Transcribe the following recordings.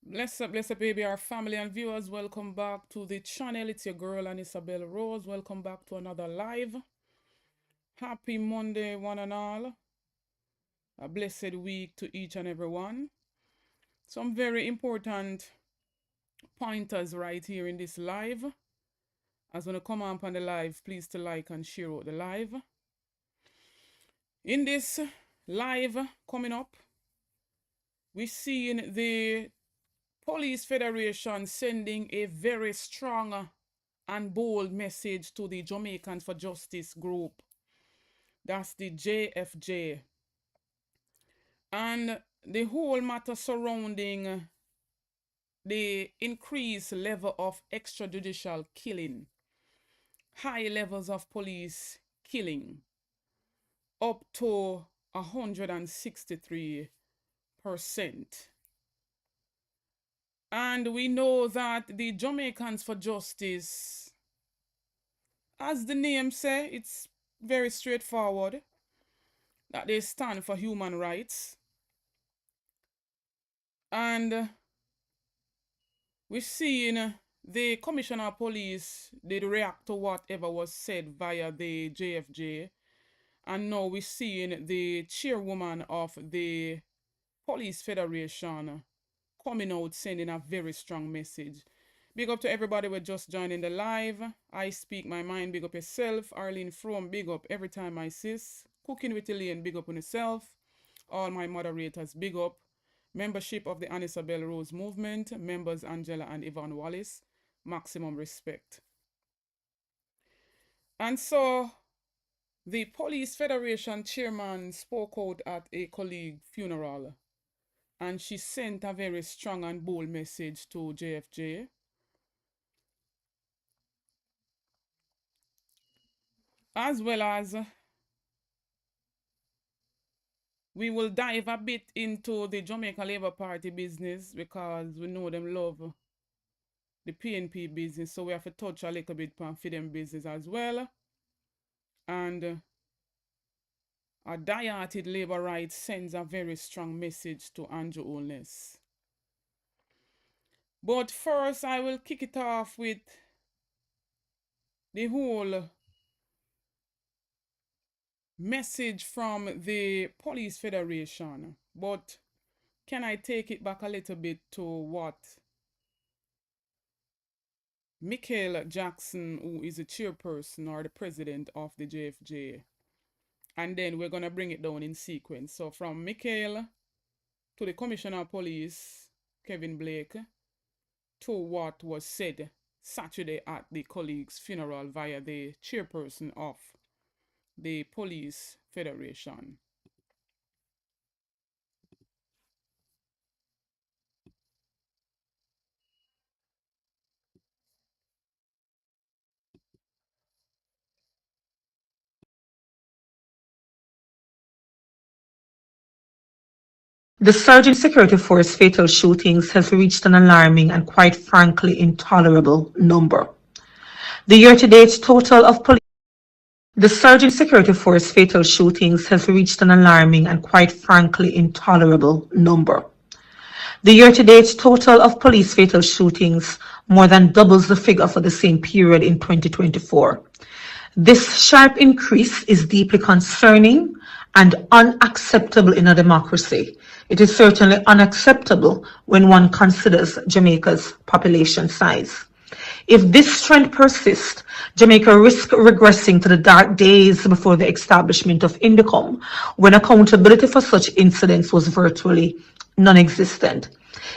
Bless up, baby, our family and viewers. Welcome back to the channel. It's your girl, and Isabel Rose. Welcome back to another live. Happy Monday, one and all. A blessed week to each and every one. Some very important pointers right here in this live. As when you come up on the live, please to like and share out the live. In this live coming up, we're seeing the Police Federation sending a very strong and bold message to the Jamaicans for Justice group. That's the JFJ. And the whole matter surrounding the increased level of extrajudicial killing, high levels of police killing, up to 163%. And we know that the Jamaicans for Justice, as the name says, it's very straightforward, that they stand for human rights. And we're seeing the Commissioner of Police did react to whatever was said via the JFJ. And now we're seeing the chairwoman of the Police Federation coming out sending a very strong message. Big up to everybody who just joining the live. I speak my mind. Big up yourself. Arlene From, big up every time I sis. Cooking with Elaine, big up on yourself. All my moderators, big up. Membership of the Isabel Rose movement. Members Angela and Yvonne Wallace. Maximum respect. And so the Police Federation chairman spoke out at a colleague funeral. And she sent a very strong and bold message to JFJ. As well as we will dive a bit into the Jamaica Labour Party business because we know them love the PNP business. So we have to touch a little bit on them business as well. And a die-hearted Labourite sends a very strong message to Andrew Holness. But first, I will kick it off with the whole message from the Police Federation. But can I take it back a little bit to what Michael Jackson, who is the chairperson or the president of the JFJ, and then we're going to bring it down in sequence. So from Michael to the Commissioner of Police, Kevin Blake, to what was said Saturday at the colleague's funeral via the chairperson of the Police Federation. The surge in security force fatal shootings has reached an alarming and quite frankly intolerable number. The year-to-date total of The surge in security force fatal shootings has reached an alarming and quite frankly intolerable number. The year-to-date total of police fatal shootings more than doubles the figure for the same period in 2024. This sharp increase is deeply concerning and unacceptable in a democracy. It is certainly unacceptable when one considers Jamaica's population size. If this trend persists, Jamaica risks regressing to the dark days before the establishment of Indicom, when accountability for such incidents was virtually non-existent.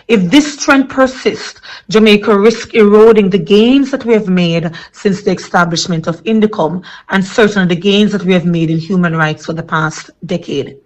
If this trend persists, Jamaica risks eroding the gains that we have made since the establishment of Indicom, and certainly the gains that we have made in human rights for the past decade.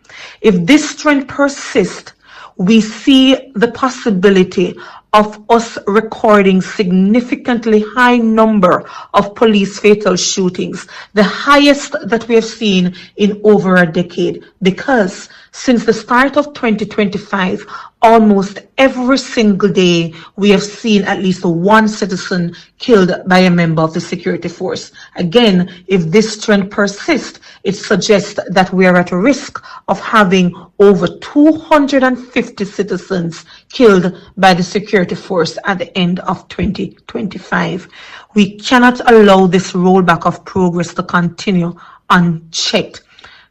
If this trend persists, we see the possibility of us recording significantly high number of police fatal shootings, the highest that we have seen in over a decade, because since the start of 2025, almost every single day we have seen at least one citizen killed by a member of the security force. Again, if this trend persists, it suggests that we are at risk of having over 250 citizens killed by the security force at the end of 2025. We cannot allow this rollback of progress to continue unchecked.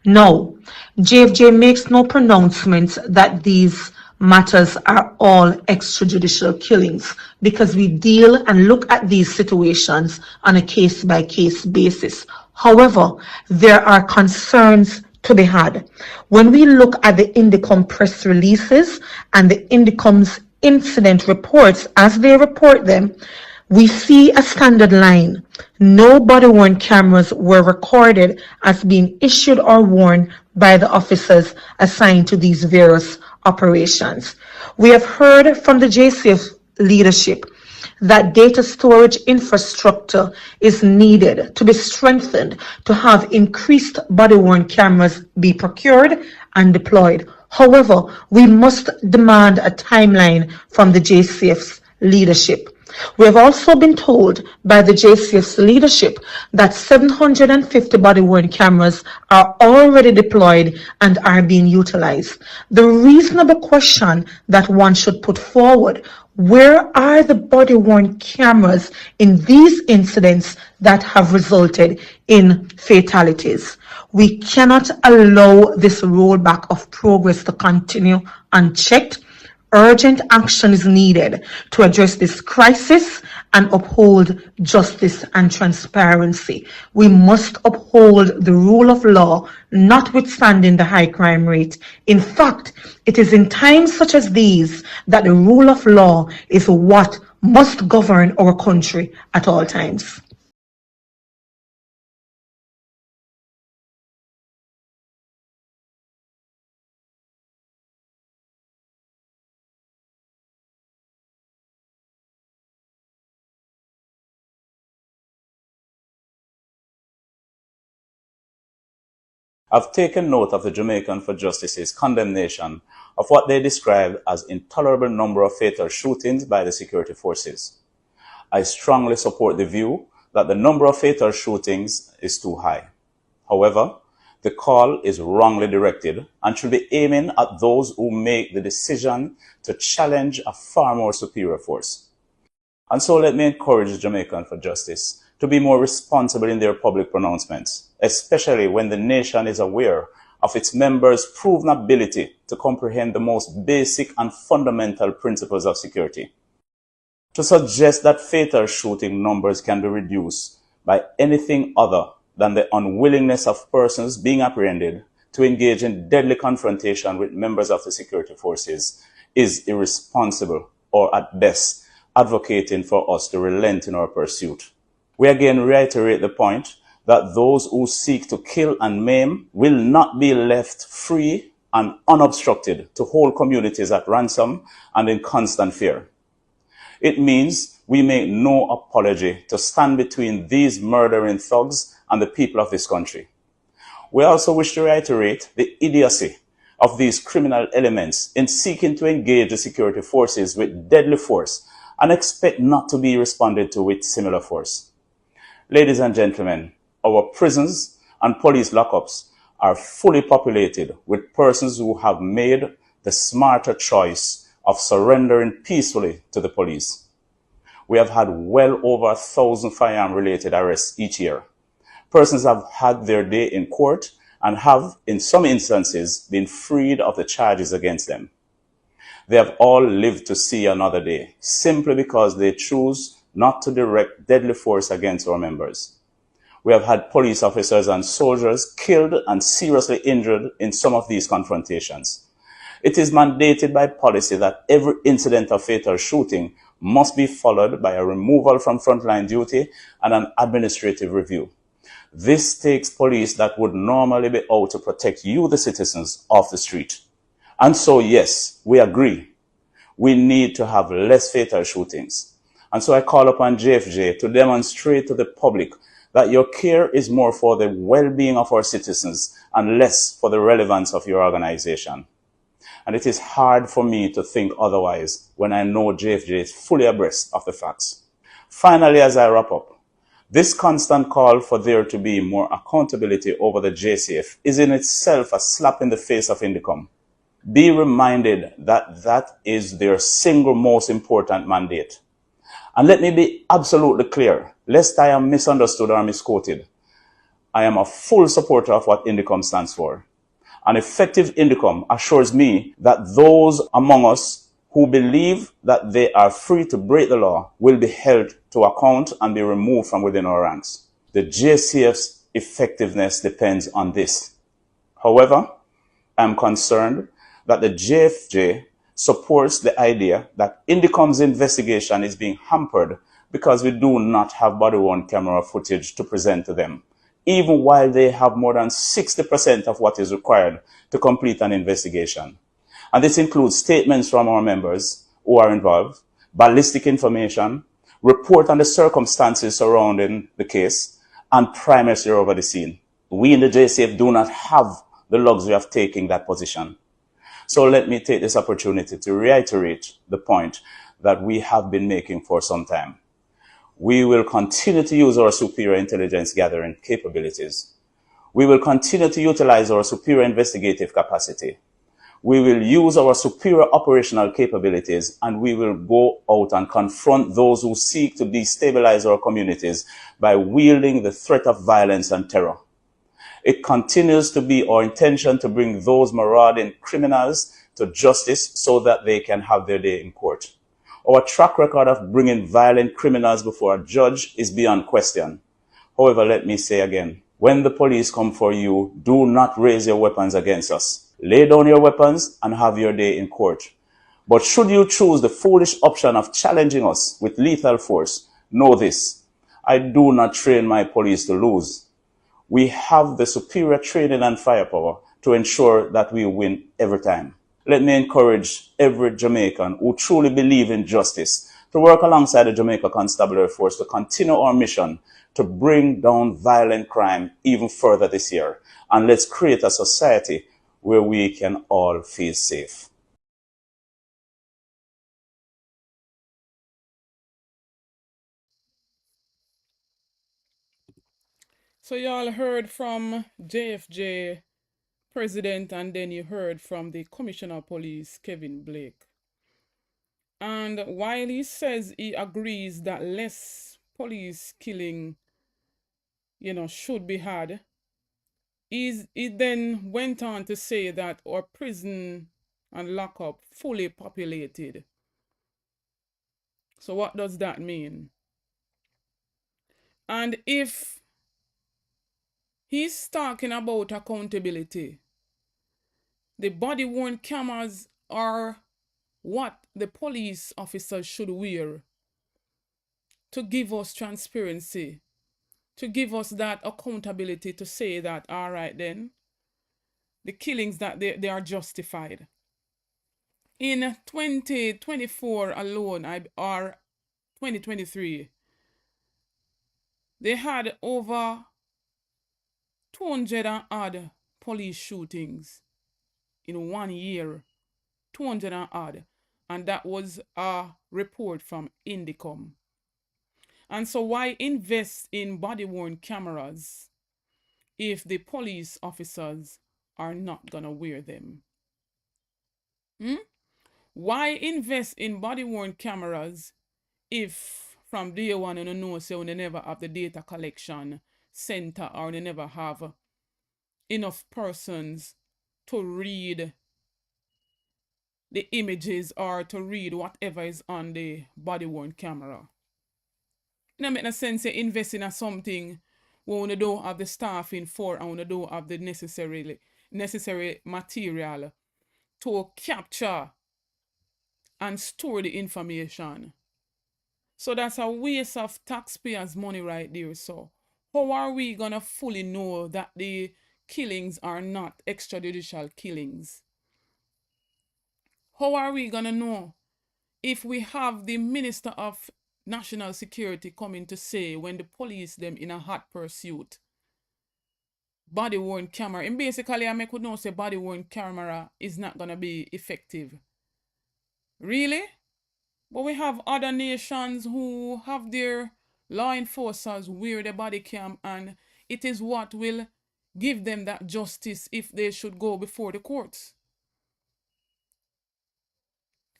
No, JFJ makes no pronouncements that these matters are all extrajudicial killings, because we deal and look at these situations on a case-by-case basis. However, there are concerns to be had. When we look at the Indicom press releases and the Indicom's incident reports as they report them, we see a standard line. No body-worn cameras were recorded as being issued or worn by the officers assigned to these various operations. We have heard from the JCF leadership that data storage infrastructure is needed to be strengthened to have increased body-worn cameras be procured and deployed. However, we must demand a timeline from the JCF's leadership. We have also been told by the JCF's leadership that 750 body-worn cameras are already deployed and are being utilized. The reasonable question that one should put forward: where are the body-worn cameras in these incidents that have resulted in fatalities? We cannot allow this rollback of progress to continue unchecked. Urgent action is needed to address this crisis and uphold justice and transparency. We must uphold the rule of law, notwithstanding the high crime rate. In fact, it is in times such as these that the rule of law is what must govern our country at all times. I've taken note of the Jamaican for Justice's condemnation of what they describe as intolerable number of fatal shootings by the security forces. I strongly support the view that the number of fatal shootings is too high. However, the call is wrongly directed and should be aiming at those who make the decision to challenge a far more superior force. And so let me encourage the Jamaican for Justice to be more responsible in their public pronouncements, especially when the nation is aware of its members' proven ability to comprehend the most basic and fundamental principles of security. To suggest that fatal shooting numbers can be reduced by anything other than the unwillingness of persons being apprehended to engage in deadly confrontation with members of the security forces is irresponsible, or at best, advocating for us to relent in our pursuit. We again reiterate the point that those who seek to kill and maim will not be left free and unobstructed to hold communities at ransom and in constant fear. It means we make no apology to stand between these murdering thugs and the people of this country. We also wish to reiterate the idiocy of these criminal elements in seeking to engage the security forces with deadly force and expect not to be responded to with similar force. Ladies and gentlemen, our prisons and police lockups are fully populated with persons who have made the smarter choice of surrendering peacefully to the police. We have had well over 1,000 firearm-related arrests each year. Persons have had their day in court and have, in some instances, been freed of the charges against them. They have all lived to see another day, simply because they choose not to direct deadly force against our members. We have had police officers and soldiers killed and seriously injured in some of these confrontations. It is mandated by policy that every incident of fatal shooting must be followed by a removal from frontline duty and an administrative review. This takes police that would normally be out to protect you, the citizens, off the street. And so, yes, we agree. We need to have less fatal shootings. And so I call upon JFJ to demonstrate to the public that your care is more for the well-being of our citizens and less for the relevance of your organization. And it is hard for me to think otherwise when I know JFJ is fully abreast of the facts. Finally, as I wrap up, this constant call for there to be more accountability over the JCF is in itself a slap in the face of Indicom. Be reminded that that is their single most important mandate. And let me be absolutely clear, lest I am misunderstood or misquoted. I am a full supporter of what Indicom stands for. An effective Indicom assures me that those among us who believe that they are free to break the law will be held to account and be removed from within our ranks. The JCF's effectiveness depends on this. However, I am concerned that the JFJ supports the idea that Indicom's investigation is being hampered because we do not have body-worn camera footage to present to them, even while they have more than 60% of what is required to complete an investigation. And this includes statements from our members who are involved, ballistic information, report on the circumstances surrounding the case, and primacy over the scene. We in the JCF do not have the luxury of taking that position. So let me take this opportunity to reiterate the point that we have been making for some time. We will continue to use our superior intelligence gathering capabilities. We will continue to utilize our superior investigative capacity. We will use our superior operational capabilities, and we will go out and confront those who seek to destabilize our communities by wielding the threat of violence and terror. It continues to be our intention to bring those marauding criminals to justice so that they can have their day in court. Our track record of bringing violent criminals before a judge is beyond question. However, let me say again, when the police come for you, do not raise your weapons against us. Lay down your weapons and have your day in court. But should you choose the foolish option of challenging us with lethal force, know this: I do not train my police to lose. We have the superior training and firepower to ensure that we win every time. Let me encourage every Jamaican who truly believes in justice to work alongside the Jamaica Constabulary Force to continue our mission to bring down violent crime even further this year. And let's create a society where we can all feel safe. So y'all heard from JFJ president, and then you heard from the Commissioner of Police, Kevin Blake. And while he says he agrees that less police killing, should be had, he then went on to say that our prison and lockup fully populated. So what does that mean? And if he's talking about accountability, the body-worn cameras are what the police officers should wear to give us transparency, to give us that accountability to say that, all right then, the killings that they are justified. In 2024 alone, or 2023, they had over 200 and odd police shootings in 1 year. 200 and odd. And that was a report from Indicom. And so why invest in body-worn cameras if the police officers are not going to wear them? Why invest in body-worn cameras if from day one you know say you never have the data collection center, or you never have enough persons to read the images or to read whatever is on the body-worn camera? It doesn't make no sense to invest in something when you don't have the staffing for, and you don't have the necessary material to capture and store the information. So that's a waste of taxpayers' money right there. So how are we gonna fully know that the killings are not extrajudicial killings? How are we gonna know if we have the Minister of National Security coming to say when the police them in a hot pursuit, body worn camera, and basically I could know say body worn camera is not gonna be effective. Really? But we have other nations who have their law enforcers wear the body cam, and it is what will give them that justice if they should go before the courts.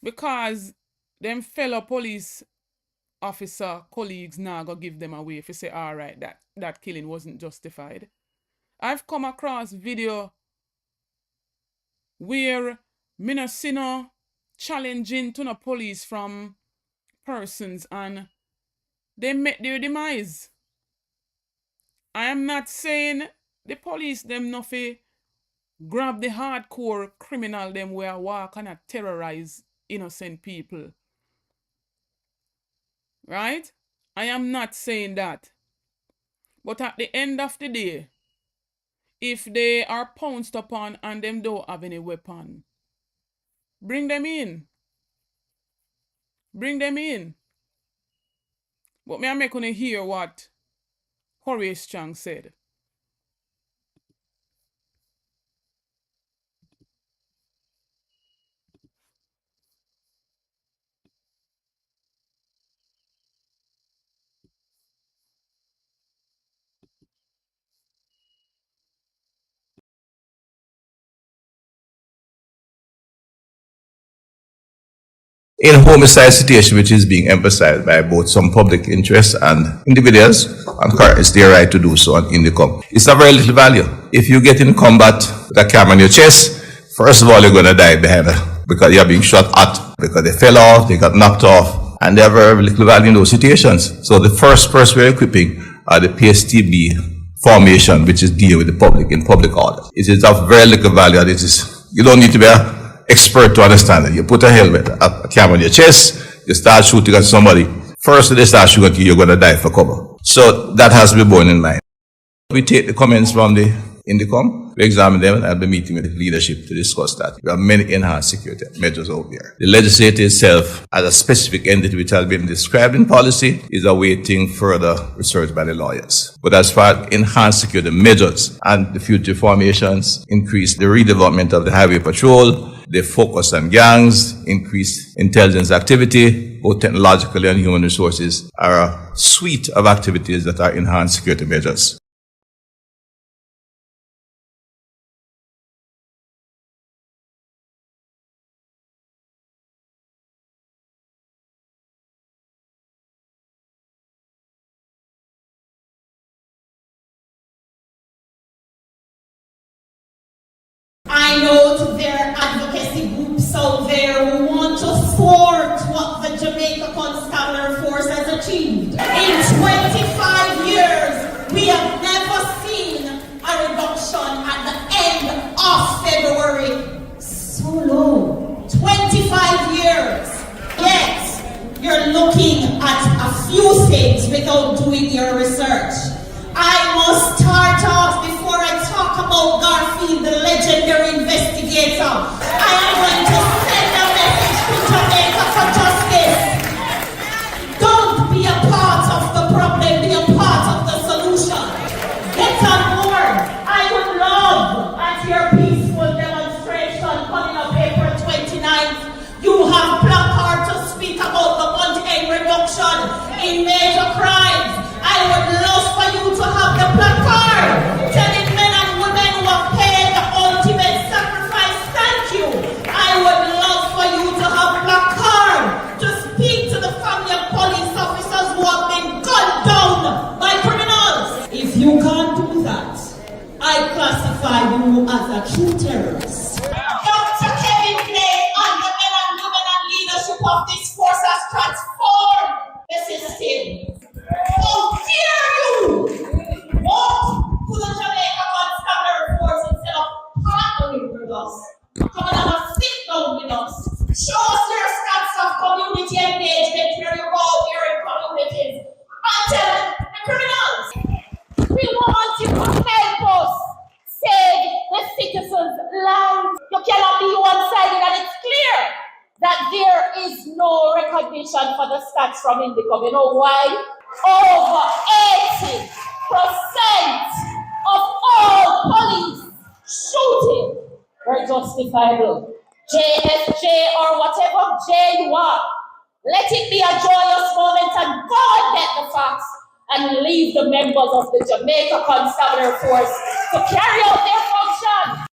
Because them fellow police officer colleagues now go give them away if you say, all right, that killing wasn't justified. I've come across video where me no see no challenging to the police from persons and they met their demise. I am not saying the police them nothing grab the hardcore criminal them where walk and terrorize innocent people. Right? I am not saying that. But at the end of the day, if they are pounced upon and them don't have any weapon, bring them in. Bring them in. But me I make you hear what Horace Chang said. In homicide situation, which is being emphasized by both some public interests and individuals, and it's their right to do so on Indicom. It's a very little value. If you get in combat with a camera on your chest, first of all, you're going to die behind it because you're being shot at, because they fell off, they got knocked off, and they have very little value in those situations. So the first person we're equipping are the PSTB formation, which is deal with the public in public order. It is of very little value. You don't need to be an expert to understand it. You put a helmet, a camera on your chest, you start shooting at somebody. First they start shooting at you, you're going to die for cover. So that has to be borne in mind. We take the comments from the Indicom, we examine them, and I'll be meeting with the leadership to discuss that. We have many enhanced security measures out there. The legislature itself, as a specific entity which has been described in policy, is awaiting further research by the lawyers. But as far as enhanced security measures and the future formations, increase the redevelopment of the highway patrol, they focus on gangs, increase intelligence activity, both technologically and human resources, are a suite of activities that are enhanced security measures. I know there are advocacy groups out there who want to thwart what the Jamaica Constabulary Force has achieved. In 25 years, we have never seen a reduction at the end of February. So low. 25 years. Yet, you're looking at a few things without doing your research. I must start off before I talk about Garfield, the legendary investigator. I am going to send a message to Jamaica for justice. Don't be a part of the problem, be a part of the solution. Get on board. I would love at your peaceful demonstration coming up April 29th. You have placards to speak about the month-end reduction in major crimes. I would love for you to have the placard telling men and women who have paid the ultimate sacrifice, thank you. I would love for you to have placard to speak to the family of police officers who have been gunned down by criminals. If you can't do that, I classify you as a true terrorist. Dr. Kevin Clay and the men and women and leadership of this force has transformed the system. How dare you walk competition for the stats from Indicom. You know why? Over 80% of all police shooting were justifiable. JFJ or whatever J you are, let it be a joyous moment and go and get the facts and leave the members of the Jamaica Constabulary Force to carry out their function.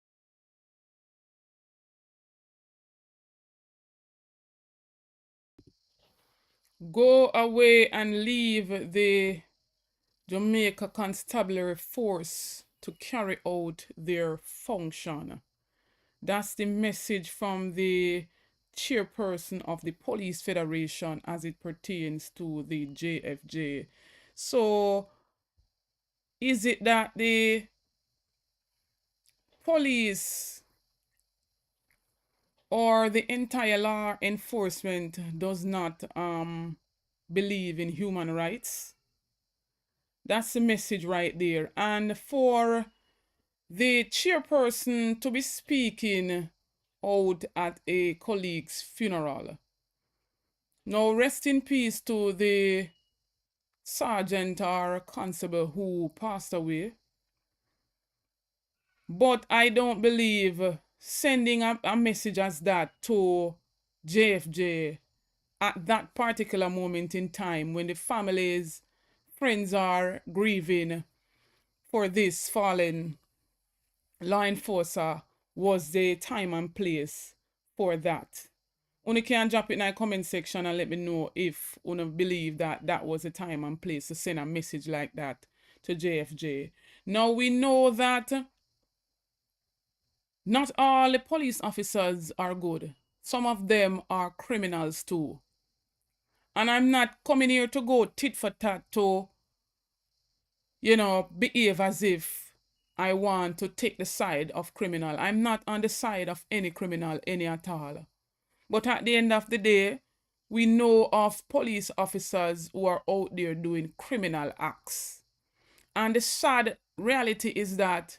Go away and leave the Jamaica Constabulary Force to carry out their function. That's the message from the chairperson of the Police Federation as it pertains to the JFJ. So, is it that the police or the entire law enforcement does not believe in human rights? That's the message right there. And for the chairperson to be speaking out at a colleague's funeral. Now, rest in peace to the sergeant or constable who passed away. But I don't believe sending a message as that to JFJ at that particular moment in time when the families, friends are grieving for this fallen law enforcer was the time and place for that. Una can drop it in the comment section and let me know if una believe that that was the time and place to send a message like that to JFJ. Now we know that not all the police officers are good. Some of them are criminals too. And I'm not coming here to go tit for tat to, behave as if I want to take the side of criminal. I'm not on the side of any criminal, any at all. But at the end of the day, we know of police officers who are out there doing criminal acts. And the sad reality is that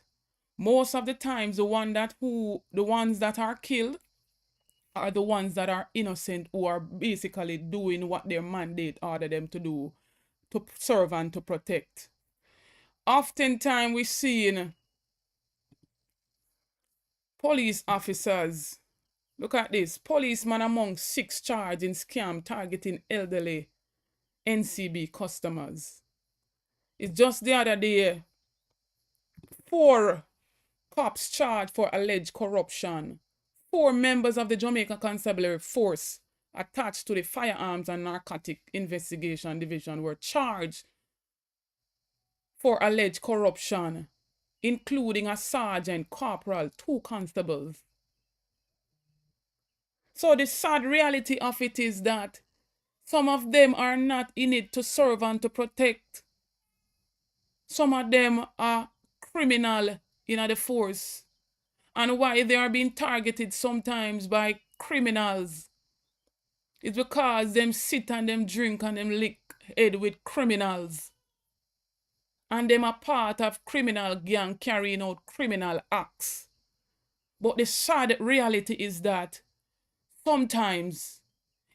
most of the times the ones that are killed are the ones that are innocent, who are basically doing what their mandate order them to do, to serve and to protect. Oftentimes we see police officers, look at this, policeman among 6 charged in scam targeting elderly NCB customers. It's just the other day, 4 cops charged for alleged corruption. 4 members of the Jamaica Constabulary Force attached to the Firearms and Narcotic Investigation Division were charged for alleged corruption, including a sergeant, corporal, 2 constables. So the sad reality of it is that some of them are not in it to serve and to protect. Some of them are criminal in the force. And why they are being targeted sometimes by criminals is because them sit and them drink and them lick head with criminals. And them are part of criminal gang carrying out criminal acts. But the sad reality is that sometimes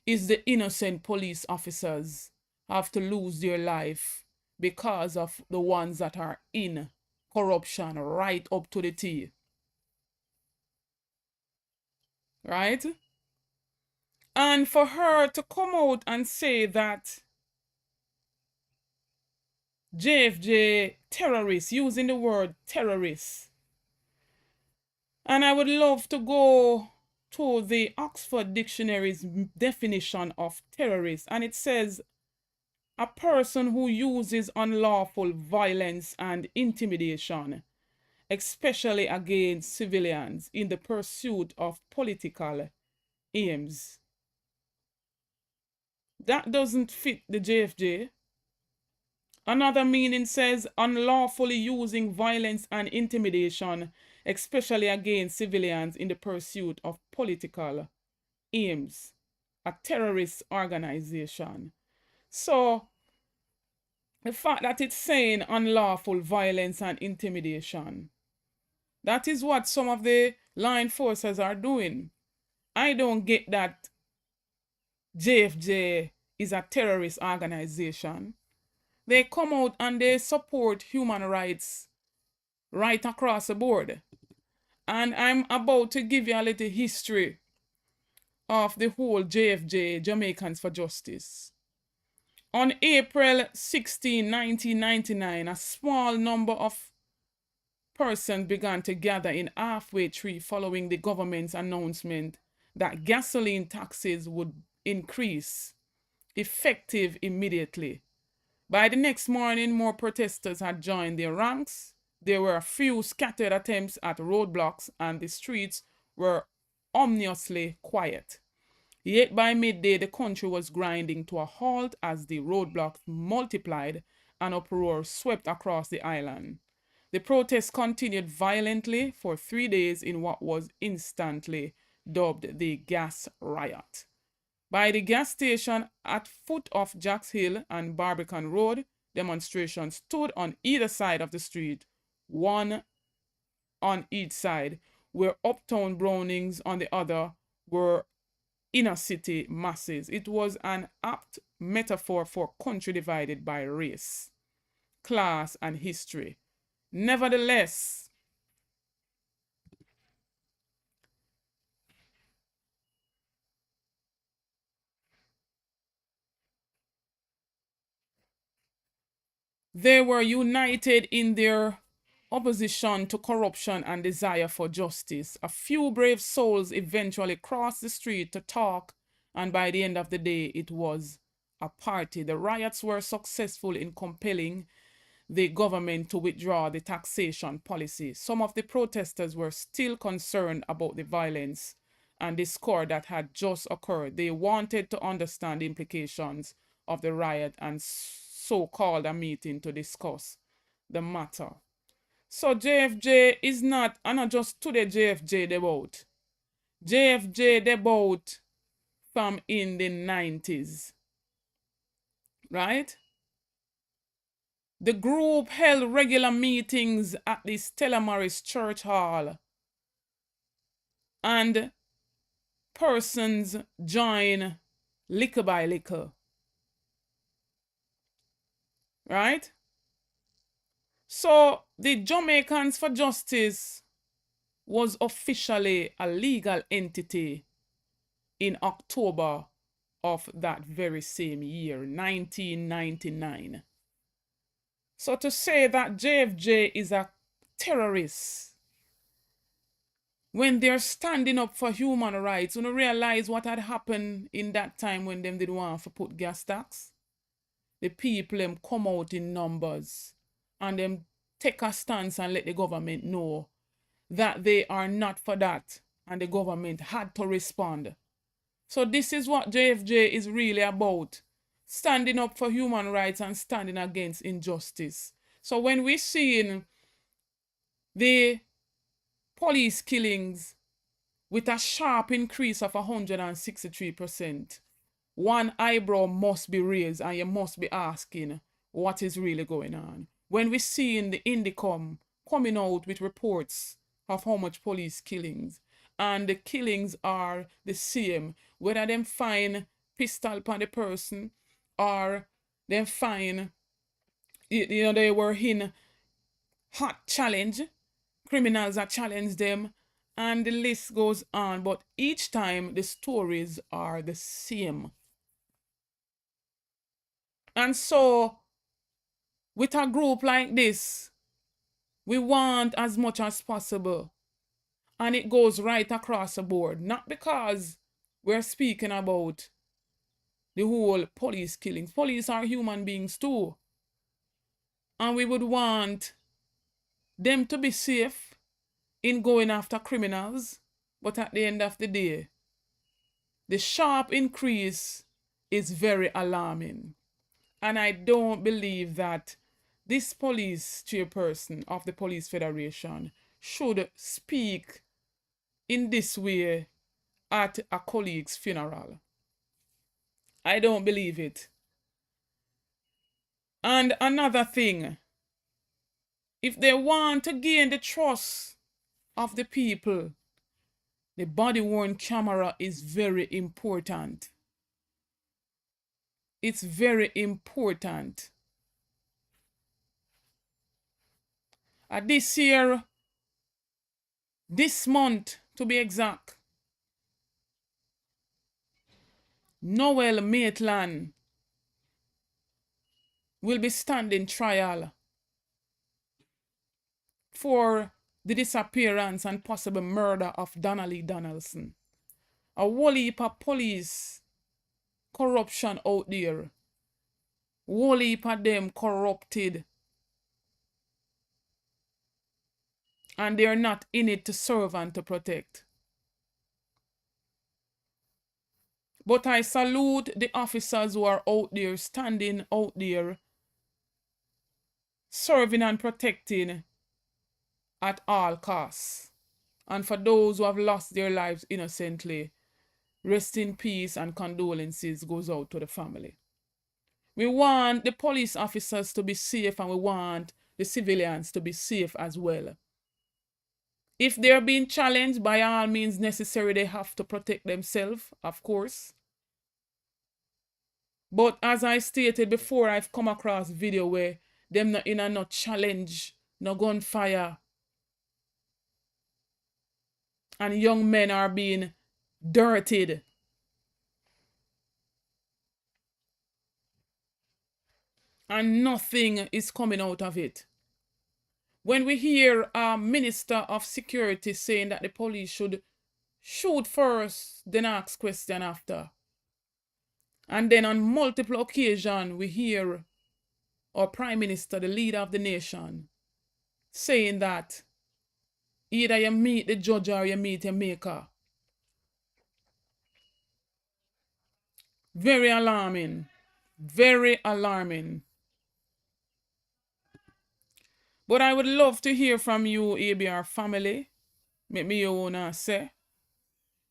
it's the innocent police officers have to lose their life because of the ones that are in corruption right up to the T. Right? And for her to come out and say that JFJ terrorists, using the word terrorists. And I would love to go to the Oxford Dictionary's definition of terrorist. And it says, a person who uses unlawful violence and intimidation, especially against civilians, in the pursuit of political aims. That doesn't fit the JFJ. Another meaning says unlawfully using violence and intimidation, especially against civilians in the pursuit of political aims. A terrorist organization. So, the fact that it's saying unlawful violence and intimidation, that is what some of the law enforcers are doing. I don't get that JFJ is a terrorist organization. They come out and they support human rights right across the board. And I'm about to give you a little history of the whole JFJ, Jamaicans for Justice. On April 16, 1999, a small number of persons began to gather in Halfway Tree following the government's announcement that gasoline taxes would increase, effective immediately. By the next morning, more protesters had joined their ranks. There were a few scattered attempts at roadblocks, and the streets were ominously quiet. Yet by midday, the country was grinding to a halt as the roadblocks multiplied and uproar swept across the island. The protests continued violently for 3 days in what was instantly dubbed the Gas Riot. By the gas station at foot of Jacks Hill and Barbican Road, demonstrations stood on either side of the street, one on each side, where uptown Brownings on the other were inner city masses. It was an apt metaphor for a country divided by race, class, and history. Nevertheless, they were united in their opposition to corruption and desire for justice. A few brave souls eventually crossed the street to talk, and by the end of the day, it was a party. The riots were successful in compelling the government to withdraw the taxation policy. Some of the protesters were still concerned about the violence and discord that had just occurred. They wanted to understand the implications of the riot and so called a meeting to discuss the matter. So JFJ is not, and not just today JFJ debate. JFJ debate from in the 90s, right? The group held regular meetings at the Stella Maris Church Hall, and persons join liquor by liquor, right? So the Jamaicans for Justice was officially a legal entity in October of that very same year, 1999. So to say that JFJ is a terrorist, when they're standing up for human rights, you don't realize what had happened in that time when them did want to put gas tax. The people them come out in numbers and them take a stance and let the government know that they are not for that, and the government had to respond. So this is what JFJ is really about. Standing up for human rights and standing against injustice. So when we see the police killings with a sharp increase of 163%, one eyebrow must be raised and you must be asking what is really going on. When we see in the Indicom coming out with reports of how much police killings, and the killings are the same, whether them find pistol upon the person or them find, they were in hot challenge, criminals that challenge them, and the list goes on. But each time the stories are the same. And so, with a group like this, we want as much as possible. And it goes right across the board. Not because we're speaking about the whole police killings. Police are human beings too. And we would want them to be safe in going after criminals. But at the end of the day, the sharp increase is very alarming. And I don't believe that this police chairperson of the Police Federation should speak in this way at a colleague's funeral. I don't believe it. And another thing, if they want to gain the trust of the people, the body-worn camera is very important. it's very important. This year, this month to be exact, Noel Maitland will be standing trial for the disappearance and possible murder of Donnelly Donaldson. A whole heap of police corruption out there. Whole heap of them corrupted. And they're not in it to serve and to protect. But I salute the officers who are out there, standing out there, serving and protecting at all costs. And for those who have lost their lives innocently, rest in peace and condolences goes out to the family. We want the police officers to be safe and we want the civilians to be safe as well. If they're being challenged, by all means necessary, they have to protect themselves, of course. But as I stated before, I've come across video where them not in a no challenge, no gunfire. And young men are being dirtied. And nothing is coming out of it. When we hear a minister of security saying that the police should shoot first, then ask question after. And then on multiple occasions, we hear our prime minister, the leader of the nation, saying that either you meet the judge or you meet your maker. Very alarming. Very alarming. But I would love to hear from you, ABR family. Make me your own say.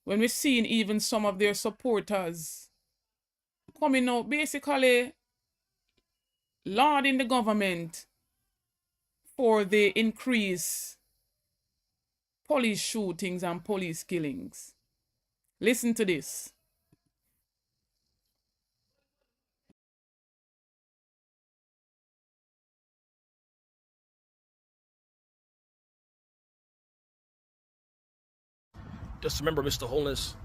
When we're seeing even some of their supporters coming out, basically lauding the government for the increased police shootings and police killings. Listen to this. Just remember, Mr. Holness,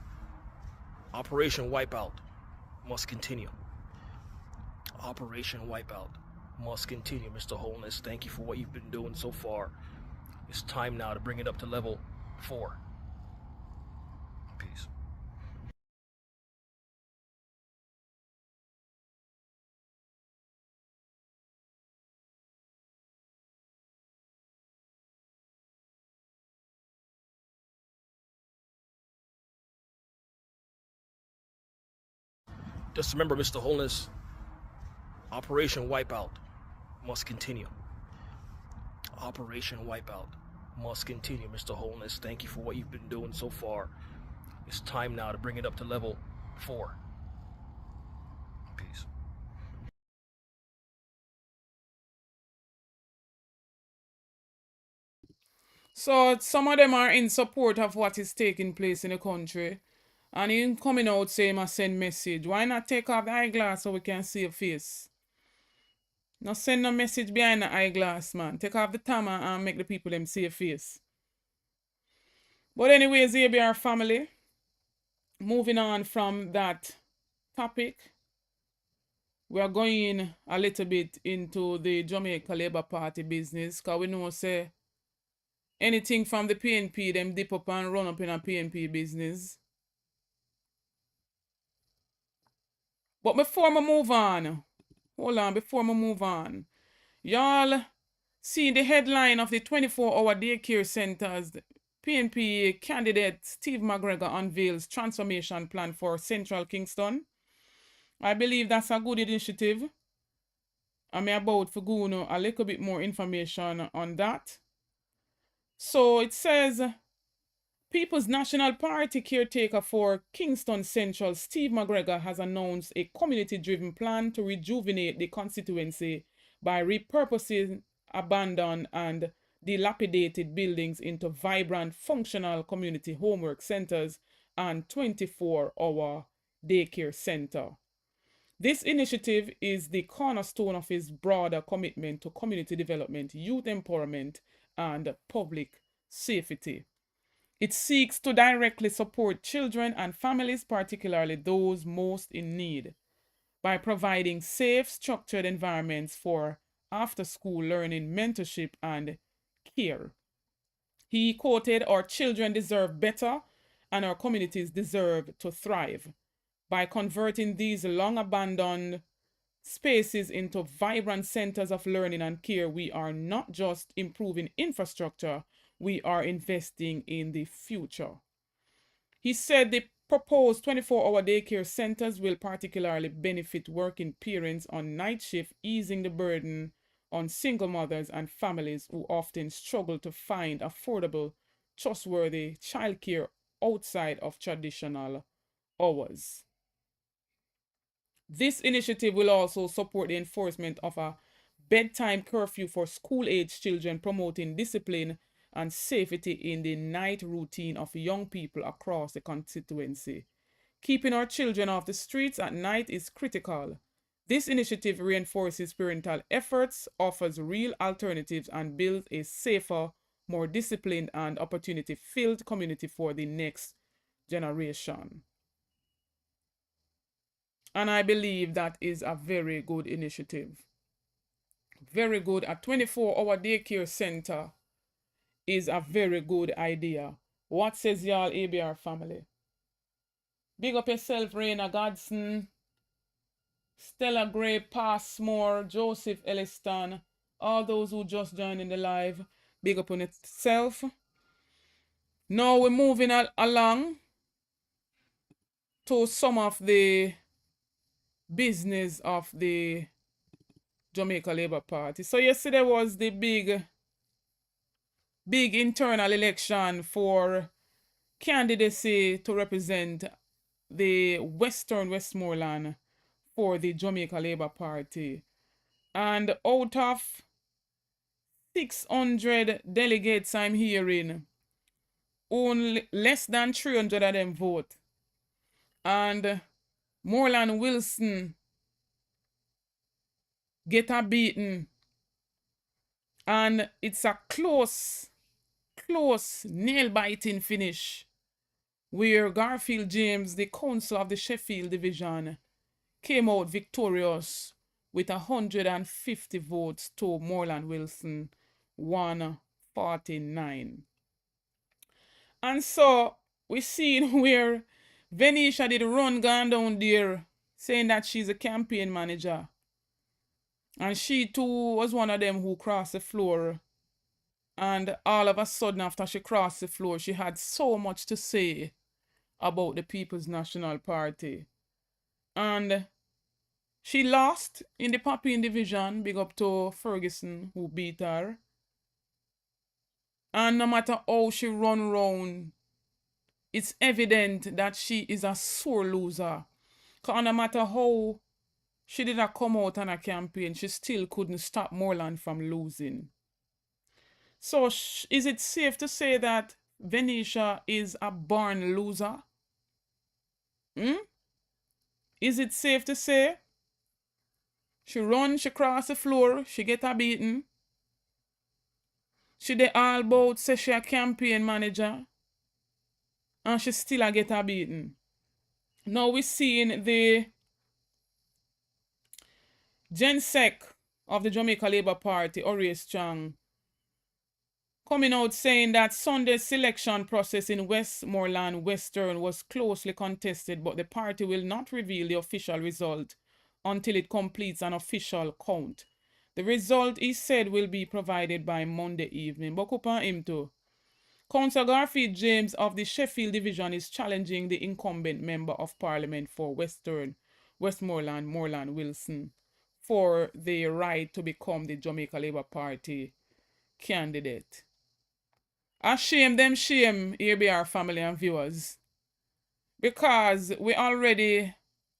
Operation Wipeout must continue. Operation Wipeout must continue, Mr. Holness. Thank you for what you've been doing so far. It's time now to bring it up to level 4. Peace. Just remember, Mr. Holness, Operation Wipeout must continue. Operation Wipeout must continue, Mr. Holness. Thank you for what you've been doing so far. It's time now to bring it up to level 4. Peace. So some of them are in support of what is taking place in the country. And him coming out saying I send message. Why not take off the eyeglass so we can see your face? No send no message behind the eyeglass, man. Take off the tammer and make the people them see your face. But anyways, ABR family, moving on from that topic, we are going a little bit into the Jamaica Labour Party business, because we know say anything from the PNP, them dip up and run up in a PNP business. But before I move on, y'all see the headline of the 24-hour daycare centers. PNP candidate Steve McGregor unveils transformation plan for Central Kingston. I believe that's a good initiative. I'm about to go on a little bit more information on that. So it says, People's National Party caretaker for Kingston Central, Steve McGregor, has announced a community-driven plan to rejuvenate the constituency by repurposing abandoned and dilapidated buildings into vibrant, functional community homework centers and 24-hour daycare center. This initiative is the cornerstone of his broader commitment to community development, youth empowerment, and public safety. It seeks to directly support children and families, particularly those most in need, by providing safe, structured environments for after-school learning, mentorship, and care. He quoted, "Our children deserve better, and our communities deserve to thrive." By converting these long-abandoned spaces into vibrant centers of learning and care, we are not just improving infrastructure, we are investing in the future. He said the proposed 24-hour daycare centers will particularly benefit working parents on night shift, easing the burden on single mothers and families who often struggle to find affordable, trustworthy childcare outside of traditional hours. This initiative will also support the enforcement of a bedtime curfew for school-age children, promoting discipline and safety in the night routine of young people across the constituency. Keeping our children off the streets at night is critical. This initiative reinforces parental efforts, offers real alternatives, and builds a safer, more disciplined, and opportunity-filled community for the next generation. And I believe that is a very good initiative. Very good. A 24-hour daycare center is a very good idea. What says y'all, ABR family? Big up yourself, Raina Godson, Stella Gray, Passmore, Joseph Elliston, all those who just joined in the live. Big up on itself. Now we're moving along to some of the business of the Jamaica Labour Party. So yesterday was the big internal election for candidacy to represent the Western Westmoreland for the Jamaica Labour Party. And out of 600 delegates I'm hearing, only less than 300 of them vote. And Moreland Wilson get a beaten. And it's a close, nail-biting finish where Garfield James, the council of the Sheffield division, came out victorious with 150 votes to Moreland Wilson 149. And so we seen where Venetia did run gone down there saying that she's a campaign manager. And she too was one of them who crossed the floor. And all of a sudden after she crossed the floor, she had so much to say about the People's National Party. And she lost in the Papine division, big up to Ferguson who beat her. And no matter how she run round, it's evident that she is a sore loser. Because no matter how she did not come out on a campaign, she still couldn't stop Moreland from losing. So is it safe to say that Venetia is a born loser? Is it safe to say? She run, she cross the floor, she get her beaten. She dey all about say she a campaign manager. And she still a get her beaten. Now we seeing the Gen-Sec of the Jamaica Labour Party, Horace Chang, coming out saying that Sunday's selection process in Westmoreland Western was closely contested, but the party will not reveal the official result until it completes an official count. The result, he said, will be provided by Monday evening. But upon him too. Councillor Garfield James of the Sheffield Division is challenging the incumbent Member of Parliament for Westmoreland, Moreland Wilson, for the right to become the Jamaica Labour Party candidate. A shame them shame, ABR family and viewers, because we already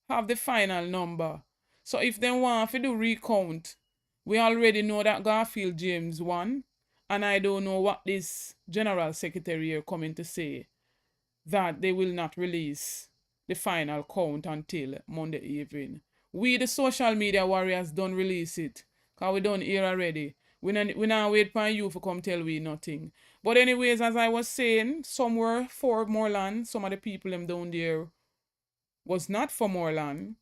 have the final number. So if they want to do recount, we already know that Garfield James won, and I don't know what this General Secretary here coming to say, that they will not release the final count until Monday evening. we the social media warriors don't release it. Cause we done here already. We now wait for you to come tell we nothing. But anyways, as I was saying, some were for more land. Some of the people them down there was not for more land.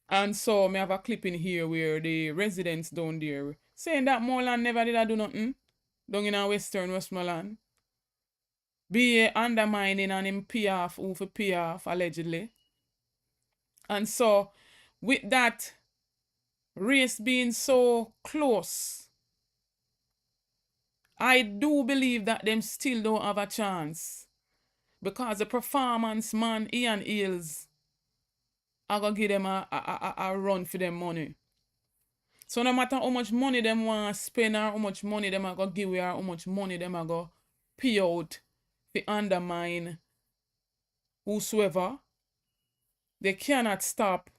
And so me have a clip in here where the residents down there saying that Moreland never did do nothing down in our western Westmoreland. Be undermining and him pay off who for pay off allegedly. And so with that race being so close, I do believe that them still don't have a chance. Because the performance man Ian Hills are gonna give them a run for them money. So no matter how much money them want to spend or how much money them are going to give away or how much money them are going to pay out to undermine whosoever, they cannot stop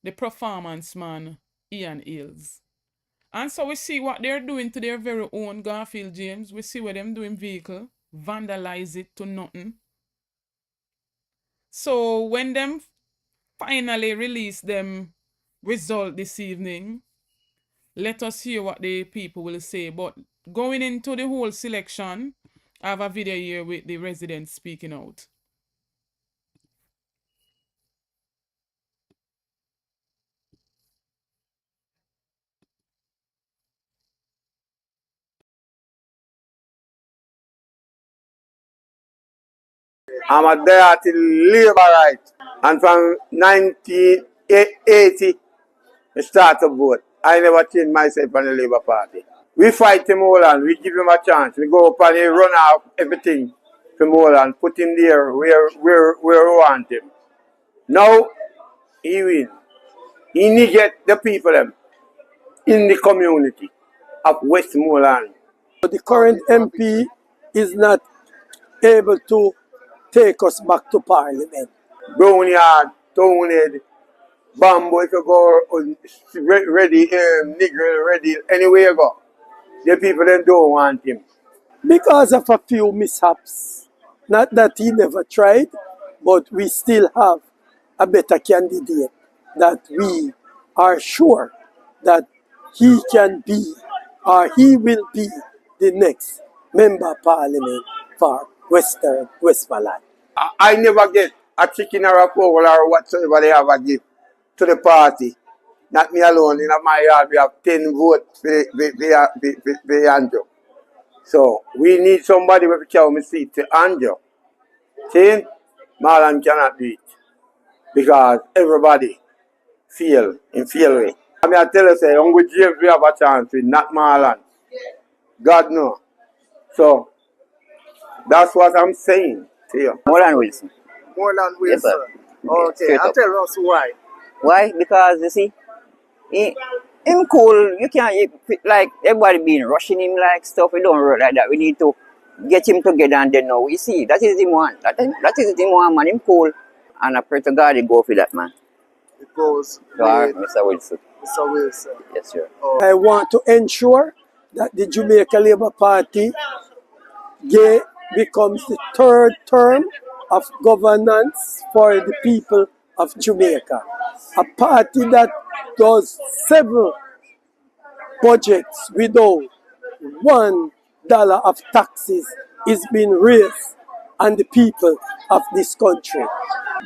the performance man Ian Hills. And so we see what they're doing to their very own Garfield James. We see what them doing vehicle, vandalize it to nothing. So when them finally release them result this evening, let us hear what the people will say. But going into the whole selection, I have a video here with the residents speaking out. I'm a dirty Labourite. And from 1980, I started to vote. I never changed myself on the Labour Party. We fight him all and we give him a chance. We go up and he run off everything from all and put him there where we want him. Now, he win. He neglect the people them in the community of Westmoreland. The current MP is not able to take us back to Parliament. Brownyard, Townhead, Bamboo, if you go ready, Nigger, ready, anywhere you go. The people then don't want him. Because of a few mishaps. Not that he never tried, but we still have a better candidate that we are sure that he can be or he will be the next member of Parliament for Western Westmoreland. I never get a chicken or a fowl or whatsoever they have a gift to the party. Not me alone. In my yard, we have 10 votes for Andrew. So we need somebody who can carry seat to Andrew. See, Marlon cannot do it because everybody feel way. I mean, I tell you, say, Uncle James, we have a chance with not Marlon. God no. So that's what I'm saying to you. Moreland Wilson. Moreland Yes, Wilson. sir. Okay, Straight and up. tell us why. Why? Because you see, him cool. You can't like everybody being rushing him like stuff. We don't work like that. We need to get him together and then now we see that is him one. That is him one man. Him cool, and I pray to God he go for that man. It goes God, with Mr. Wilson. Mr. Wilson. Yes, sir. I want to ensure that the Jamaica Labour Party becomes the third term of governance for the people of Jamaica. A party that does several budgets without $1 of taxes is being raised on the people of this country.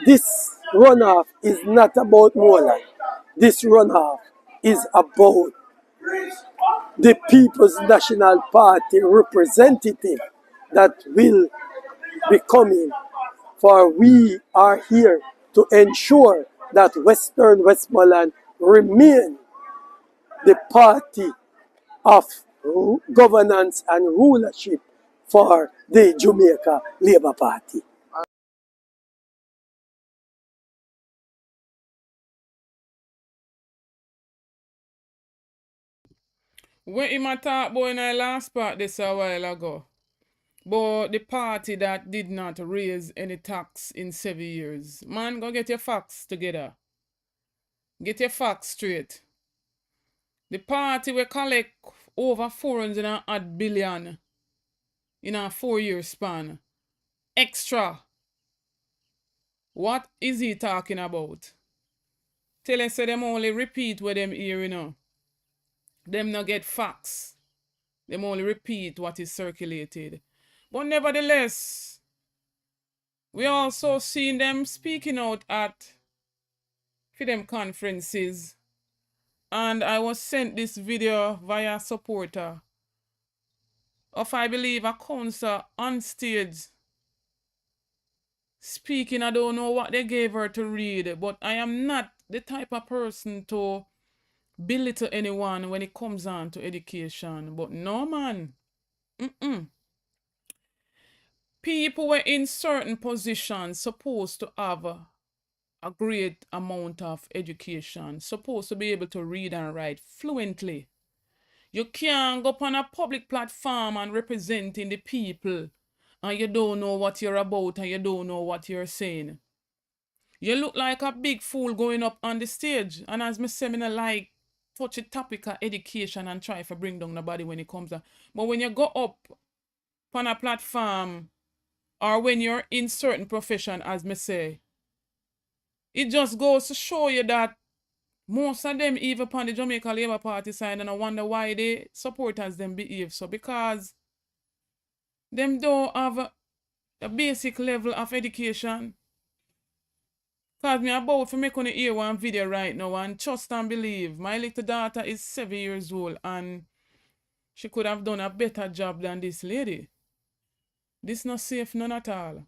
This runoff is not about Moreland. This runoff is about the People's National Party representative that will be coming, for we are here to ensure that Western Westmoreland remain the party of governance and rulership for the Jamaica Labour Party. When him a talk about in the last part this a while ago, but the party that did not raise any tax in 7 years. Man, go get your facts together. Get your facts straight. The party will collect over 400 odd billion in a 4-year span. Extra. What is he talking about? Tell us say them only repeat what them hear, you know. Them not get facts. Them only repeat what is circulated. But nevertheless, we also seen them speaking out at for them conferences. And I was sent this video via supporter of, I believe, a councillor on stage speaking. I don't know what they gave her to read, but I am not the type of person to belittle anyone when it comes on to education. But no, man. People were in certain positions supposed to have a great amount of education, supposed to be able to read and write fluently. You can't go up on a public platform and representing the people and you don't know what you're about and you don't know what you're saying. You look like a big fool going up on the stage. And as me say, I like touch a topic of education and try to bring down nobody when it comes to. But when you go up on a platform or when you're in certain profession, as me say, it just goes to show you that most of them, even upon the Jamaica Labour Party side, and I wonder why the supporters them behave so, because them don't have a basic level of education. Because me about to make on hear one video right now and trust and believe. My little daughter is 7 years old and she could have done a better job than this lady. This not safe, none at all.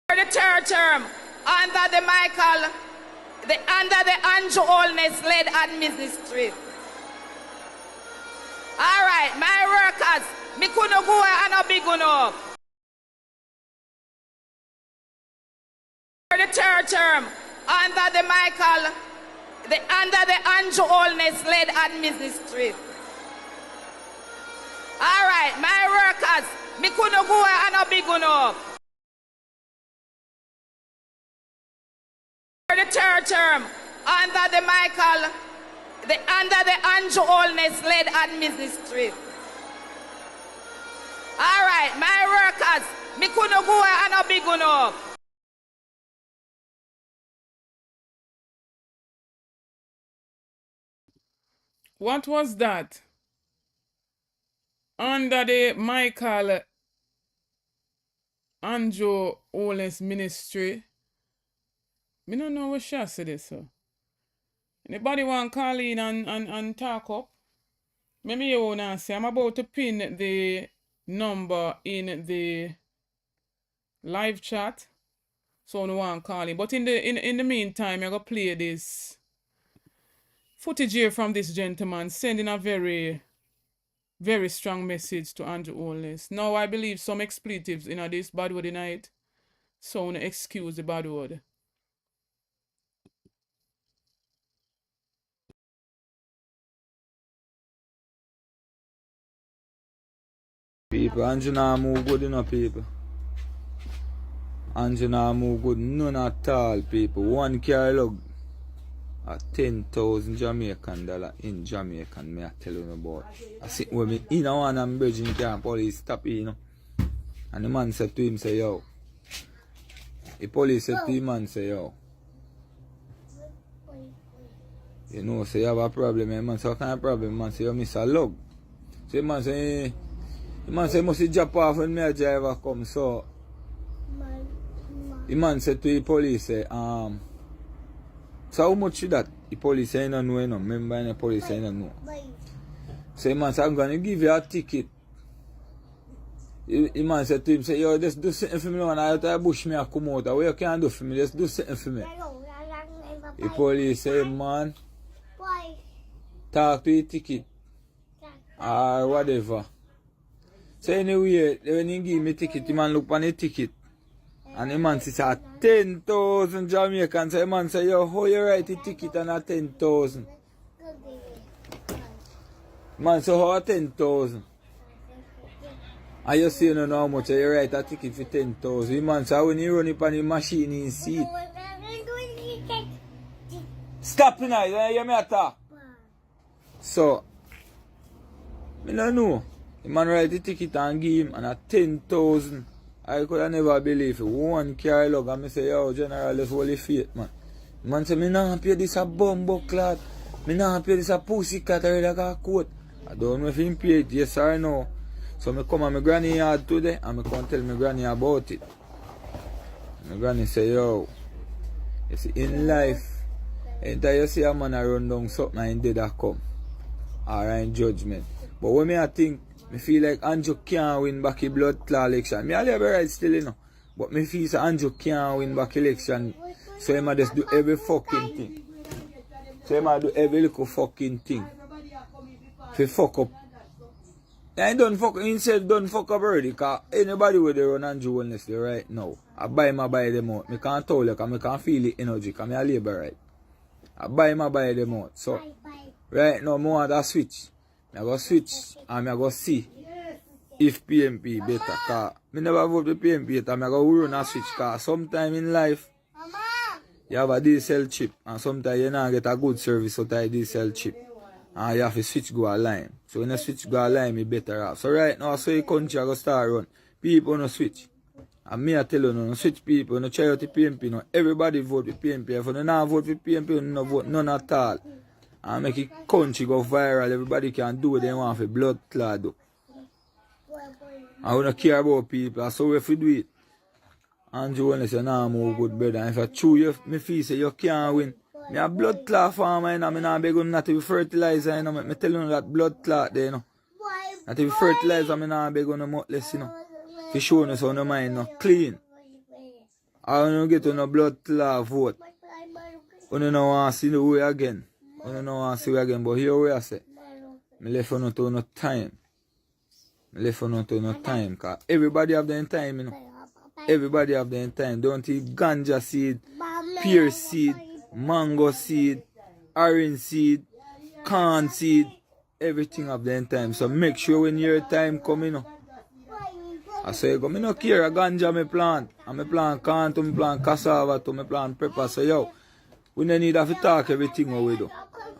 The third term under the Andrew Holness led administration. All right, my workers, me couldn't go and a big enough. The third term under the Andrew Holness led administration. All right, my workers, me couldn't go and a big enough. The third term under the Andrew Holness led administration. All right, my workers, me couldn't go and a big enough. What was that? Under the Andrew Holness ministry. Me don't know what she said this, so. Anybody want to call in and talk up? Maybe you want to say, I'm about to pin the number in the live chat. So no one call in. But in the meantime, I'm going to play this footage here from this gentleman sending a very, very strong message to Andrew Holness. Now I believe some expletives in this bad word tonight. So no excuse the bad word. People, Angela move good enough, people. Angela move good, none at all, people. One car log at 10,000 Jamaican dollar in Jamaican, me I tell you about. I see when me in a one and Virgin car, police stop you know. And the man said to him, say, yo. The police said to him and say, yo. You know, say you have a problem, man. So what kind of problem, man? Say you miss a log. So the man say, must drop off when my driver come, so the man said to the police, say, so how much is that? The police say, no, no, no. Remember, the police say, no, no. So the man said, I'm going to give you a ticket. The man said to him, say, yo, just do something for me now, and I have to bush me and come out. What you can do for me, just do something for me. The police say, man, talk to the ticket, or whatever. So anyway, when he give me ticket, the man look on the ticket. And the man says, 10,000 Jamaican. So the man say, yo, how you write the ticket on a 10,000? Man say, how 10,000? And you see, you know how much you write a ticket for 10,000. The man say, when you run it on the machine, he see it. Stop now, you hear me talk? So, I don't know. The man write the ticket and give him and at 10,000. I could have never believe it. One car log and I say, yo, General, let's hold the faith, man. The man say, me not pay this a bumbo clad. Me not pay this a pussy cat already got a coat. I don't know if he pay it, yes or no. So I come at my granny yard today and I come tell my granny about it. My granny say, yo, you see, in life, anytime you see a man a run down something and dead a come. Or in judgment. But when I think, I feel like Andrew can't win back the blood clot election. Me a Labourite still, you know. But I feel like Andrew can't win back election. So he must just do every fucking thing. So he must do every little fucking thing. If he fuck up. And he said don't fuck up already. Because anybody with the run Andrew honestly right now, I buy them out. I can't tell you because I can feel the energy because I'm a Labourite. I buy them out. So, right now, I want to switch. I go switch and I go see if PMP better. Because I never vote for PMP yet. I go run and switch. Because sometimes in life, you have a diesel chip. And sometimes you don't get a good service out of a diesel chip. And you have to switch go a line. So when you switch go a line, you better off. So right now, so the country I go start run. People no switch. And me I tell you, no switch people, no try out the PMP. No. Everybody vote for PMP. If you don't vote for PMP, you don't vote none at all. And make the country go viral. Everybody can do what they want for blood clot. I don't care about people. So if you do it, Andrew only say, nah, move good, brother. And if I chew you, me feel say you can't win. Me a blood clot farmer, you know. Me not beg you not to be fertilizer, you know. Me tell you that blood clot there, you know. Not to be fertilizer, me not beg you no much less, you know. For sure, no, so no mind, no clean. I don't get to no blood clot vote. You don't want to see the way again. You don't want to see the way again, but here we are say. I left you to no time. I left you to no time, because everybody have their time, you know. Everybody have their time. Don't eat ganja seed, pear seed, mango seed, orange seed, corn seed. Everything have their time. So make sure when your time come, you know. I say, go, me no care a ganja me plant. And me plant corn to me plant cassava to me plant pepper. So yo, we don't need to talk everything what we do.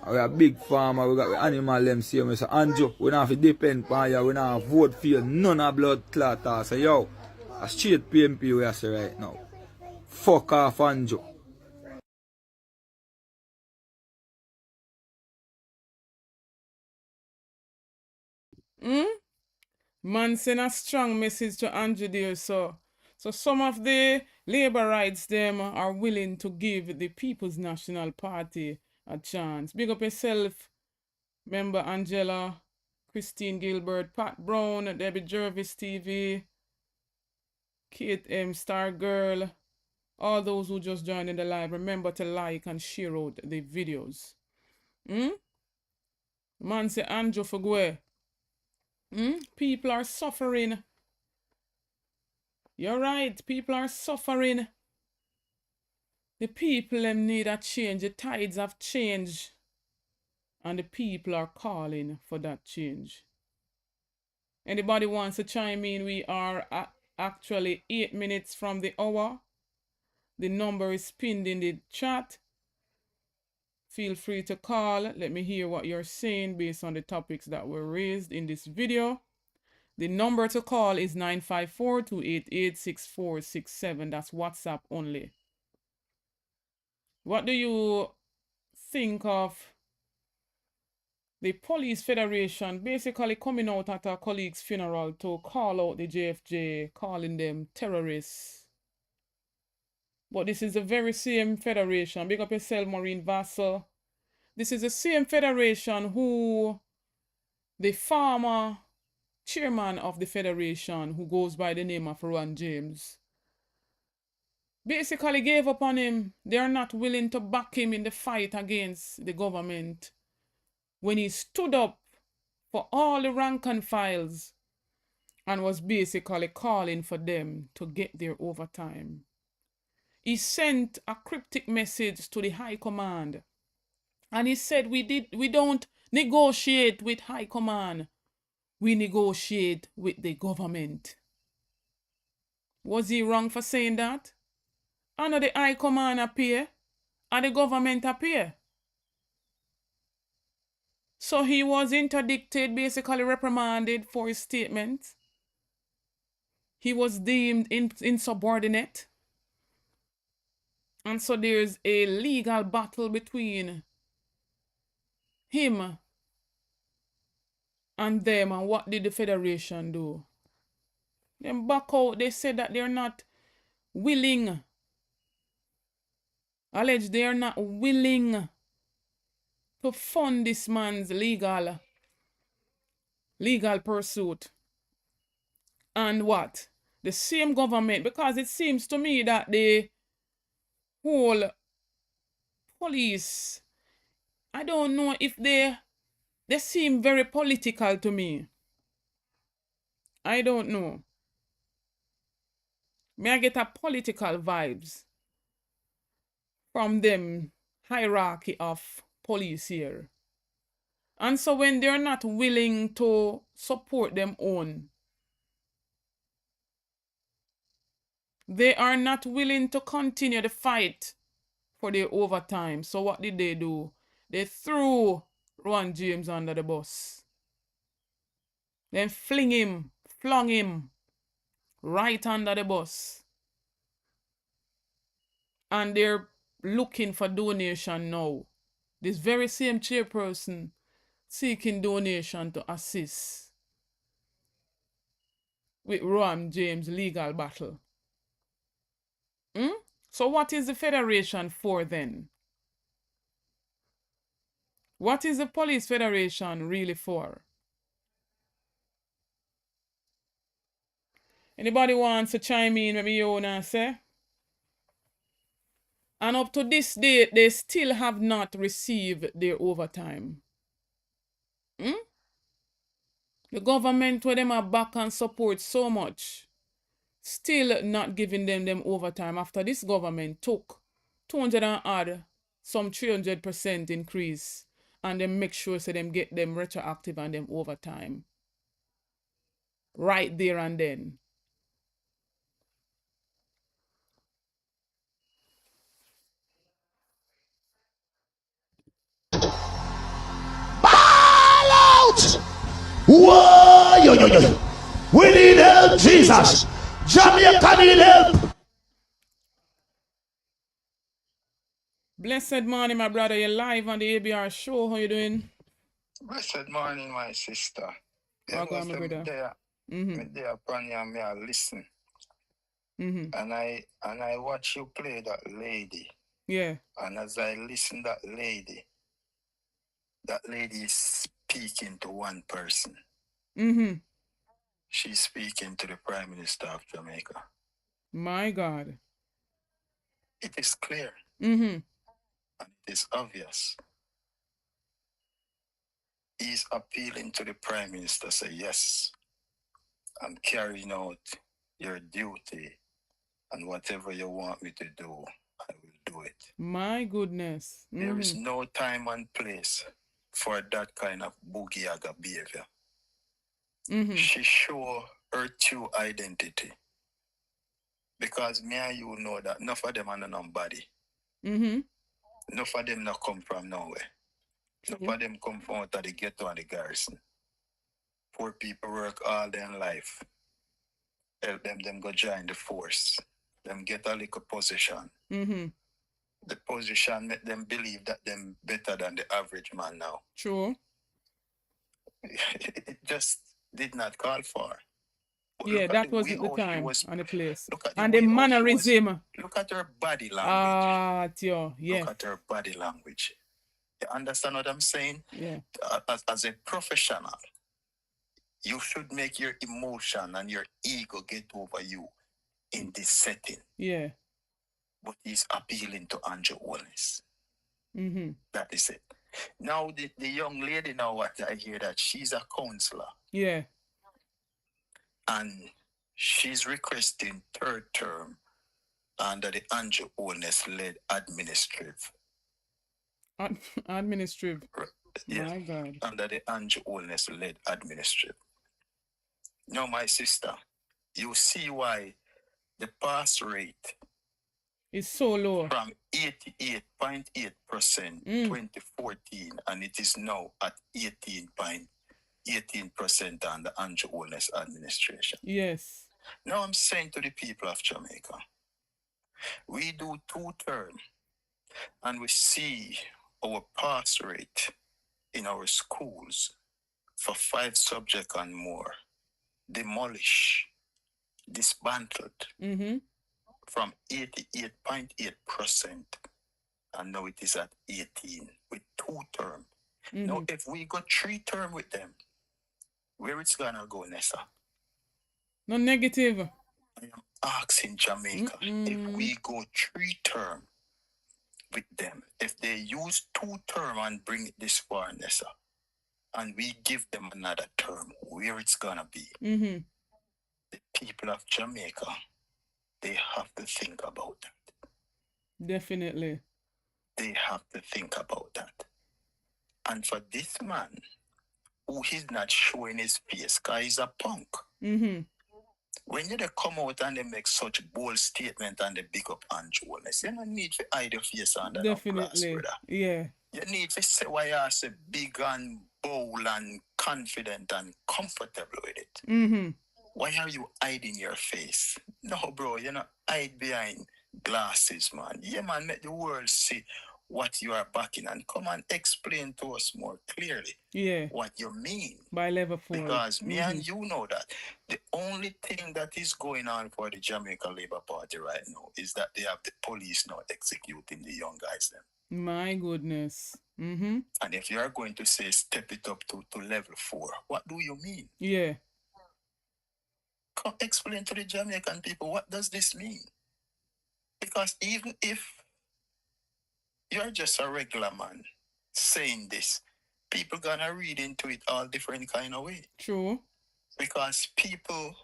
We are a big farmer, we got animal them see me. So Andrew, we don't have to depend on you, we don't have to vote for you, none of blood clot. So yo, a straight PMP we are say right now. Fuck off Andrew. Man send a strong message to Andrew there, so some of the Labourites them are willing to give the People's National Party a chance. Big up yourself, member Angela, Christine Gilbert, Pat Brown, Debbie Jervis TV, Kate M, Star Girl, all those who just joined in the live. Remember to like and share out the videos. Man say Andrew for go. People are suffering. You're right, people are suffering. The people them need a change. The tides have changed. And the people are calling for that change. Anybody wants to chime in? We are actually 8 minutes from the hour. The number is pinned in the chat. Feel free to call. Let me hear what you're saying based on the topics that were raised in this video. The number to call is 954-288-6467. That's WhatsApp only. What do you think of the Police Federation basically coming out at a colleague's funeral to call out the JFJ, calling them terrorists? But this is the very same federation. Big up yourself, Maureen Vassell. This is the same federation who the former chairman of the federation, who goes by the name of Ron James, basically gave up on him. They are not willing to back him in the fight against the government when he stood up for all the rank and files and was basically calling for them to get their overtime. He sent a cryptic message to the High Command, and he said, we don't negotiate with High Command, we negotiate with the government. Was he wrong for saying that? I know the High Command appear and the government appear. So he was interdicted, basically reprimanded for his statement. He was deemed insubordinate. And so there's a legal battle between him and them. And what did the Federation do? Them back out. They said that they're not willing. Alleged they're not willing to fund this man's legal pursuit. And what? The same government, because it seems to me that the whole police, I don't know if they seem very political to me. I don't know. May I get a political vibes from them hierarchy of police here. And so when they're not willing to support them own, they are not willing to continue the fight for their overtime. So what did they do? They threw Ron James under the bus. Then flung him right under the bus. And they're looking for donation now. This very same chairperson seeking donation to assist with Ron James' legal battle. So what is the Federation for then? What is the Police Federation really for? Anybody wants to chime in with me, you wanna say? And up to this date, they still have not received their overtime. The government, where them are back and support so much, still not giving them overtime after this government took 200 and odd, some 300% increase, and then make sure so them get them retroactive and them overtime. Right there and then. Ball out! Whoa, yo, yo, yo. We need help, Jesus. Jamaica need help. Blessed morning, my brother. You're live on the ABR show. How you doing? Blessed morning, my sister. Welcome, my brother. There upon you and me I listen. And I watch you play that lady. Yeah. And as I listen that lady is speaking to one person. She's speaking to the Prime Minister of Jamaica. My God. It is clear. And it is obvious. He's appealing to the Prime Minister, say, yes, I'm carrying out your duty, and whatever you want me to do, I will do it. My goodness. There is no time and place for that kind of boogie-aga behavior. She show her true identity. Because me and you know that enough of them are nobody. Enough of them not come from nowhere. Enough of them come from out of the ghetto and the garrison. Poor people work all their life. Help them go join the force. Them get a little position. The position make them believe that them better than the average man now. True. It just did not call for. Yeah, that wasn't the time and the place. And the mannerism. Look at her body language. Yes. Look at her body language. You understand what I'm saying? Yeah. As a professional, you should make your emotion and your ego get over you in this setting. Yeah. But he's appealing to Andrew Wallace. That is it. Now, the young lady now, what I hear that she's a counselor. Yeah. And she's requesting third term under the Andrew Wallace-led administrative. Administrative. Yeah. My God. Under the Andrew Wallace-led administrative. Now, my sister, you see why the pass rate It's so low. From 88.8% 2014, and it is now at 18% under Andrew Holness administration. Yes. Now I'm saying to the people of Jamaica, we do 2 terms and we see our pass rate in our schools for 5 subjects and more demolished, dismantled from 88.8%, and now it is at 18 with 2 terms. Now, if we go 3 terms with them, where it's gonna go, Nessa? No negative. I am asking Jamaica, if we go 3 terms with them, if they use 2 terms and bring it this far, Nessa, and we give them another term, where it's gonna be? The people of Jamaica, they have to think about that. Definitely. They have to think about that. And for this man, who is not showing his face, because he's a punk. When they come out and they make such bold statement and they big up Andrew Holness, you don't need to hide your face under no glass, brother. Yeah. You need to say why you're so big and bold and confident and comfortable with it. Why are you hiding your face? No, bro, you're not hide behind glasses, man. Yeah, man, let the world see what you are backing and come and explain to us more clearly what you mean. By level 4. Because me and you know that the only thing that is going on for the Jamaica Labour Party right now is that they have the police now executing the young guys then. My goodness. And if you are going to say step it up to level 4, what do you mean? Yeah. Come explain to the Jamaican people, what does this mean? Because even if you're just a regular man saying this, people gonna read into it all different kind of way. True. Because people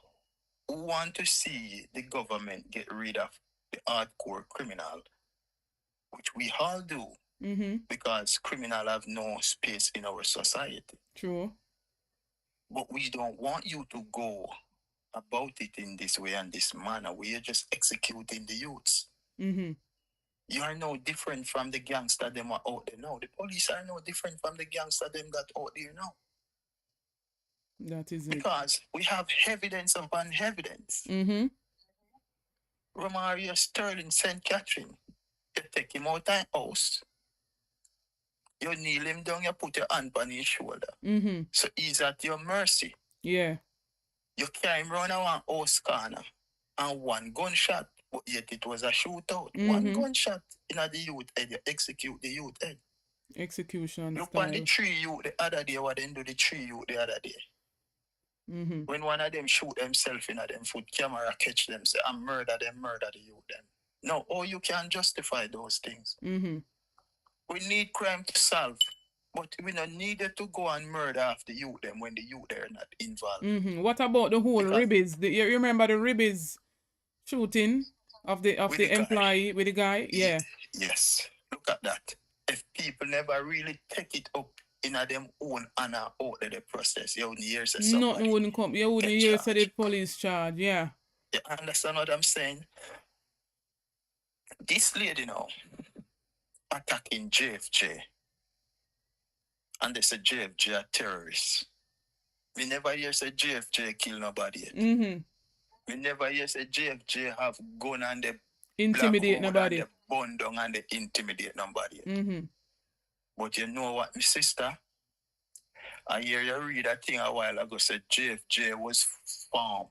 who want to see the government get rid of the hardcore criminal, which we all do, because criminal have no space in our society. True. But we don't want you to go about it in this way and this manner where you're just executing the youths. You are no different from the gangster them are out there now. The police are no different from the gangster them that out there now. That is it. Because we have evidence upon evidence. Romario Sterling, St. Catherine, you take him out of the house, you kneel him down, you put your hand on his shoulder. So he's at your mercy. Yeah. You carry him around one house corner and one gunshot, but yet it was a shootout. One gunshot in the youth head, you execute the youth head. Execution Look style. on the 3 youth the other day, what they do the 3 youth the other day. When one of them shoot themselves in them foot, camera catch them, say, I murder them, murder the youth them. No, or you can't justify those things. We need crime to solve, but we don't need it to go and murder after the youth them when the youth are not involved. What about the whole Ribbies? You remember the Ribbies shooting of the employee with the guy? Yeah. Yes. Look at that. If people never really take it up in them own honor out of the process, you wouldn't hear somebody. Nothing wouldn't come. You wouldn't hear the police charge. Yeah. You understand what I'm saying? This lady now attacking JFJ, and they say JFJ are terrorists. We never hear say JFJ kill nobody yet. We never hear say JFJ have gun and they intimidate nobody. And they burn down and they intimidate nobody yet. But you know what, my sister? I hear you read a thing a while ago said JFJ was found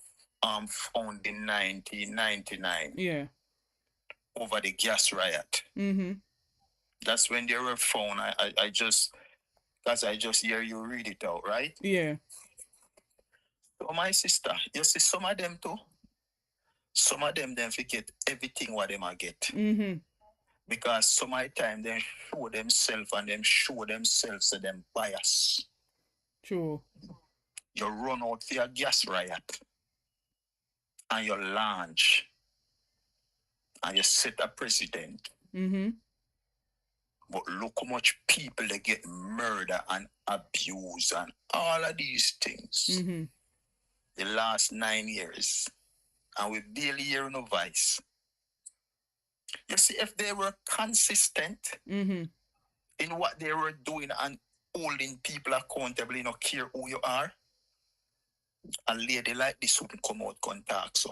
in 1999. Yeah. Over the gas riot. That's when they were found. I just hear you read it out, right? Yeah. So my sister, you see some of them too? Some of them forget everything what they might get. Because some of the time they show themselves to them bias. True. You run out for your gas riot and you launch and you set a precedent. But look how much people they get murder and abuse and all of these things. The last 9 years. And we barely hear no voice. You see, if they were consistent in what they were doing and holding people accountable, you know, care who you are, a lady like this wouldn't come out and talk so.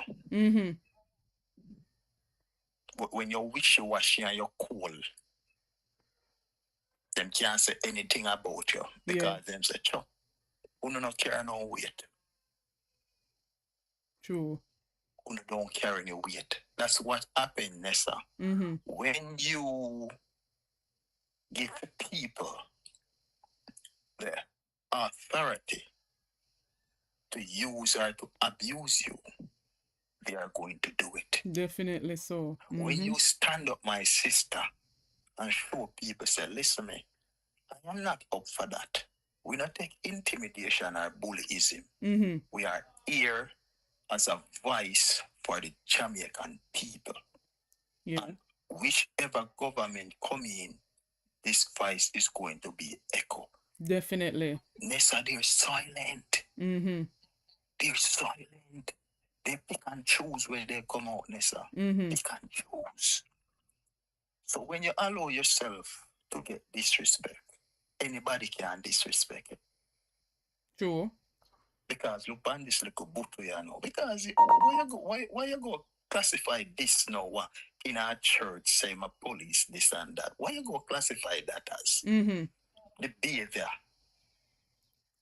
But when you're wishy-washy and you're cool, them can't say anything about you because them say, "Cho, you don't carry no weight." True. You don't carry any weight. That's what happened, Nessa. When you give people the authority to use or to abuse you, they are going to do it. Definitely so. When you stand up, my sister, and show people, say, listen me, I am not up for that. We don't take intimidation or bullyism. We are here as a voice for the Jamaican people. And whichever government come in, this voice is going to be echo. Definitely. Nessa, they're silent. They're silent. They pick and choose where they come out, Nessa. Pick and choose. So when you allow yourself to get disrespect, anybody can disrespect it. True. Because look on this little butu, you know. Because why you go classify this now in our church, say my police, this and that? Why you go classify that as the behavior?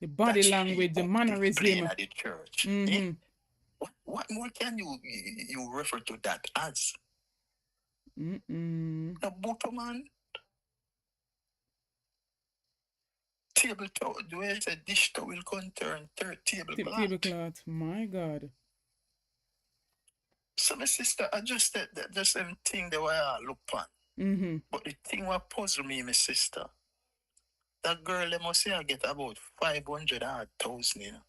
The body language, the mannerism at the church. What more can you refer to that as? The butu man. Tablecloth, the way it's a dish towel can turn tablecloth. Tablecloth, my God. So my sister, I just the same thing the way I look on. But the thing what puzzle me, my sister, that girl, they must say I get about 500,000, you know.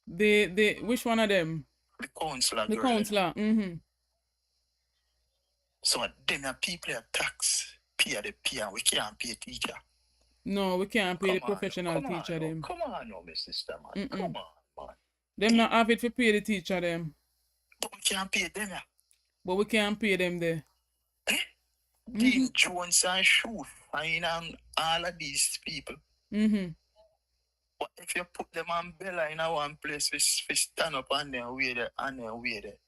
The which one of them? The counselor the girl. The counselor, So them are people are tax, pay the pay, and we can't pay teacher. No, we can't pay the professional teacher them. Come on, no, my sister, man. Come on, man. Them not have it for pay the teacher them. But we can't pay them, yeah. But we can't pay them there. Dean Jones and Shoe, fine, and all of these people. But if you put them on Bella in one place, we stand up and then wait there,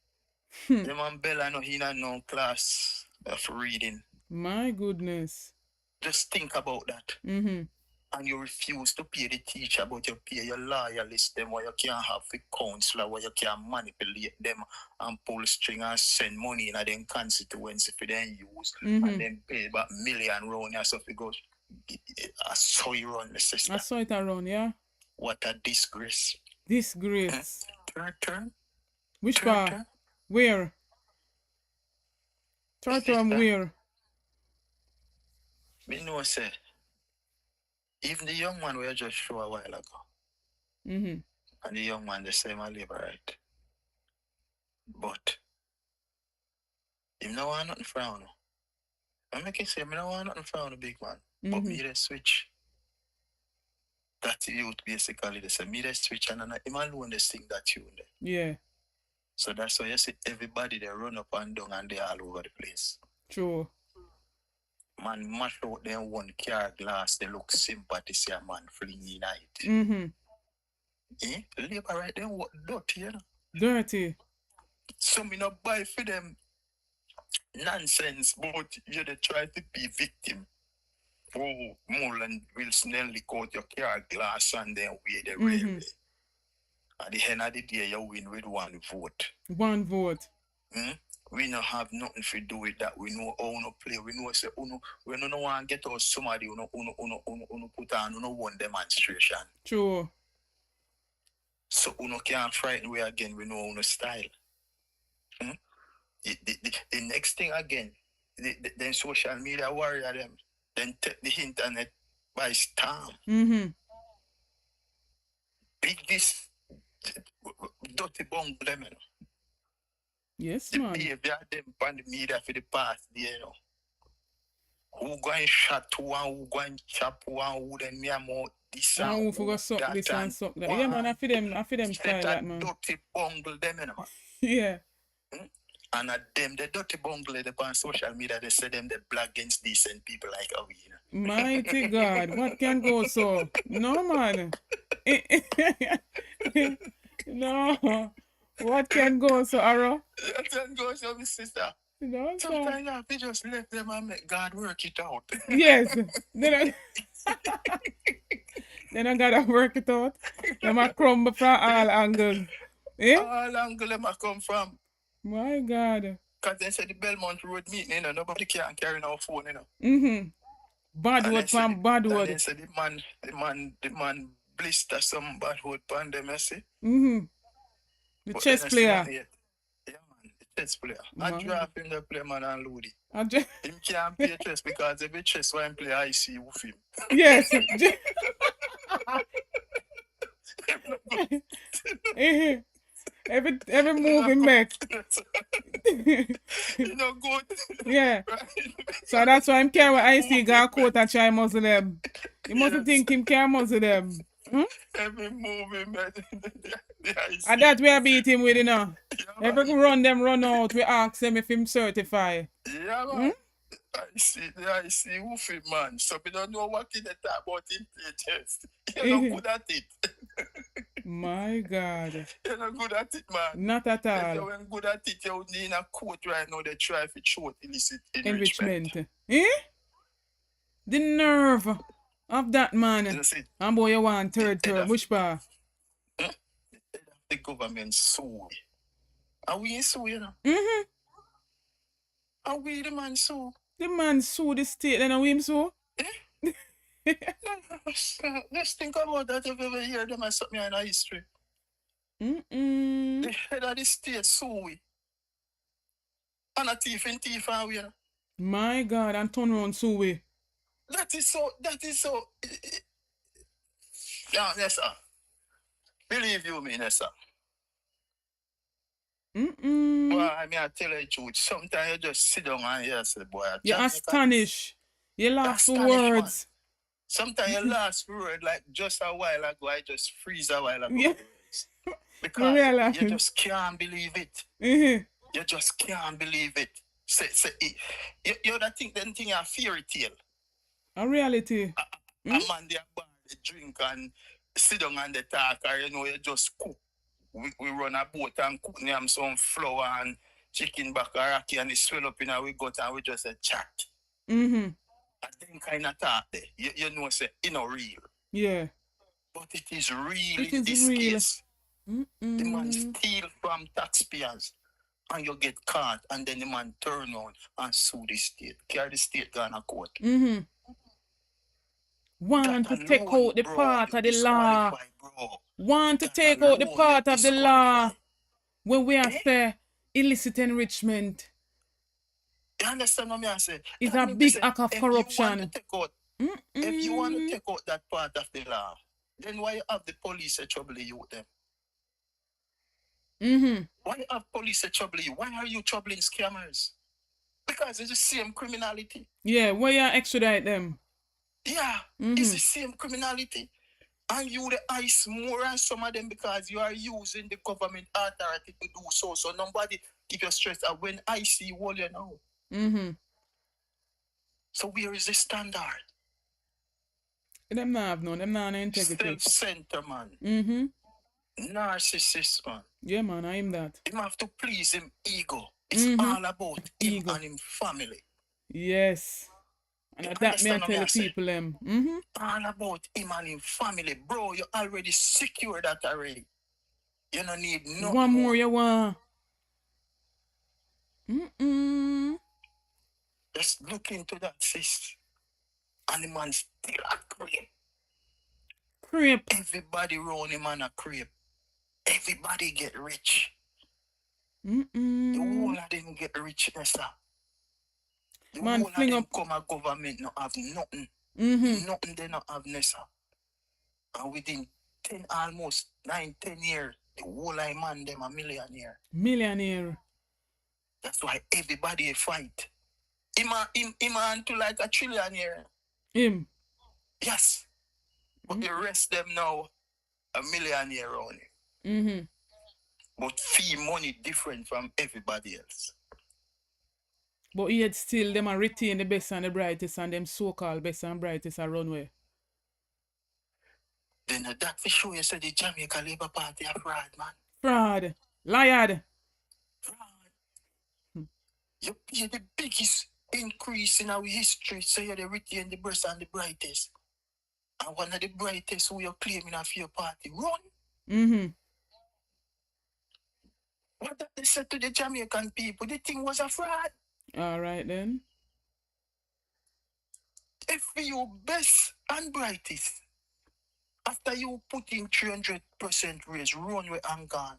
them on Bella no in no class of reading. My goodness. Just think about that. And you refuse to pay the teacher, but you pay your loyalist them, where you can't have the counselor, where you can't manipulate them and pull string and send money in them constituency for them use, and then pay about $1 million round here, so if you go, I saw you run the system. I saw it around, yeah. What a disgrace. Disgrace. Turn. Which part? Where? Turn where? Me know, say, even the young man we just show a while ago, and the young man the same a Labourite, but him no want nothing from you. I make it say, me no want nothing from the big man, but me the switch. That youth basically, they say, me the switch, and him alone they sing that tune there. Yeah. So that's why you see everybody they run up and down and they all over the place. True. Man mash out them one car glass, they look sympathy, see a man fling in it. Labourite them what dirty, you know? Dirty. So me not buy for them nonsense, but you they try to be victim. Oh, Mullen will snell lick out your car glass and then weigh the railway. At the end of the day, you win with one vote. One vote. We don't have nothing to do with that. We know how to play. We know say we don't want to get out somebody who put on one demonstration. True. So we can't frighten we again. We know our style. The next thing again, the social media warrior them, then take the internet by storm. Biggest dirty bungle them, you know. Yes, the man. behavior them on the media for the past day, you know. Who going shot one, who going chop one, who then me more this and who forgot suck this and suck that. Yeah, man, I feel them style that, man. Dirty bungle them, you know. Yeah. And them, the dirty bungle on social media, they say them, they black against decent people like we. Mighty God, what can go so? No, man. No. What can go so, Arrow? What can go so, my sister? No, sometimes I have just let them and make God work it out. Yes. Then I gotta work it out. Them a crumble from all angles. Eh? All angles them a come from. My God. Because they said the Belmont Road meeting, nobody can carry no phone, Bad word from bad word. And they said the man blister some bad word pan them, you see? The but chess player. Yeah, man, the chess player. I draft him the play man and load it. Him can't play chess because every chess when he play, I see with him. Yes. Every move he makes. You know good. Yeah. So that's why him care what I see God quote and try muzzle them. You must think him care muzzle them. Every move he make. And that we beat him with, Yeah, every run them run out, we ask him if him certify. Yeah, man. I see with him, man. So we don't know what in the talk about him play chess. You're not good at it. My God. You're not good at it, man. Not at all. If you're good at it, you need a quote right now. They try to show illicit enrichment. Eh? The nerve of that man. And boy, you want third term. Which part? The government sue. Are we in sue, you know? Are we the man sue? The man sue the state, then we him sue? Let's think about that if you ever hear them and something in our history. The head of the state sue we. And a thief and we, you know? My God, and turn around sue we. That is so. Yeah, yes, sir. Believe you me, yes, sir. Boy, I mean, I tell you the truth. Sometimes you just sit down and hear, say, boy, you're astonished. You lost for words. Man. Sometimes you lost for words, like just a while ago, I just freeze a while ago. Yeah. Because you just can't believe it. You just can't believe it. You don't think them thing a fairy tale. A reality. A man there bar, they drink and sit down and they talk, or you just cook. We run a boat and cook them some flour and chicken bakaraki and it swell up in our gut and we just chat. And then kind of talk there. You know, say, real. Yeah. But it is real in this case. The man steal from taxpayers and you get caught and then the man turn on and sue the state. Carry the state down a court. Want to take out the part of the law. Want to take out the part of the law when we are say illicit enrichment. You understand what I say? It's a big act of corruption. If you want to take out that part of the law, then why have the police trouble you with them? Why have police trouble you? Why are you troubling scammers? Because it's the same criminality. Yeah, why you extradite them? Yeah, it's the same criminality. And you the ice more on some of them because you are using the government authority to do so. So nobody keep your stress out when I see what you know. So where is the standard? Them not have none. Them not have integrity. Self-centered, man. Narcissist, man. Yeah, man, I am that. Him have to please him ego. It's all about him and him family. Yes. And that me I tell the people them. All about him and him family. Bro, you already secure that already. You don't need no one more you want. Just look into that, sis. And the man still a creep. Everybody around him and a creep. Everybody get rich. The whole of them get rich, sir. The man, whole of them come a government not have nothing. Nothing they not have, sir. And within almost 9-10 years, the whole of man them a millionaire. Millionaire. That's why everybody fight. Him to like a trillionaire. Him? Yes. But the rest them now a millionaire only. But fee money different from everybody else. But yet still them are retain the best and the brightest and them so-called best and brightest are runway. Then that for sure you said the Jamaica Labour Party are fraud, man. Fraud. Liar. You pay the biggest increase in our history, so you retain the best and the brightest. And one of the brightest who you're claiming for your party run. Mm-hmm. What that they said to the Jamaican people, the thing was a fraud. All right then. If you best and brightest, after you put in 300% raise, runway and gone,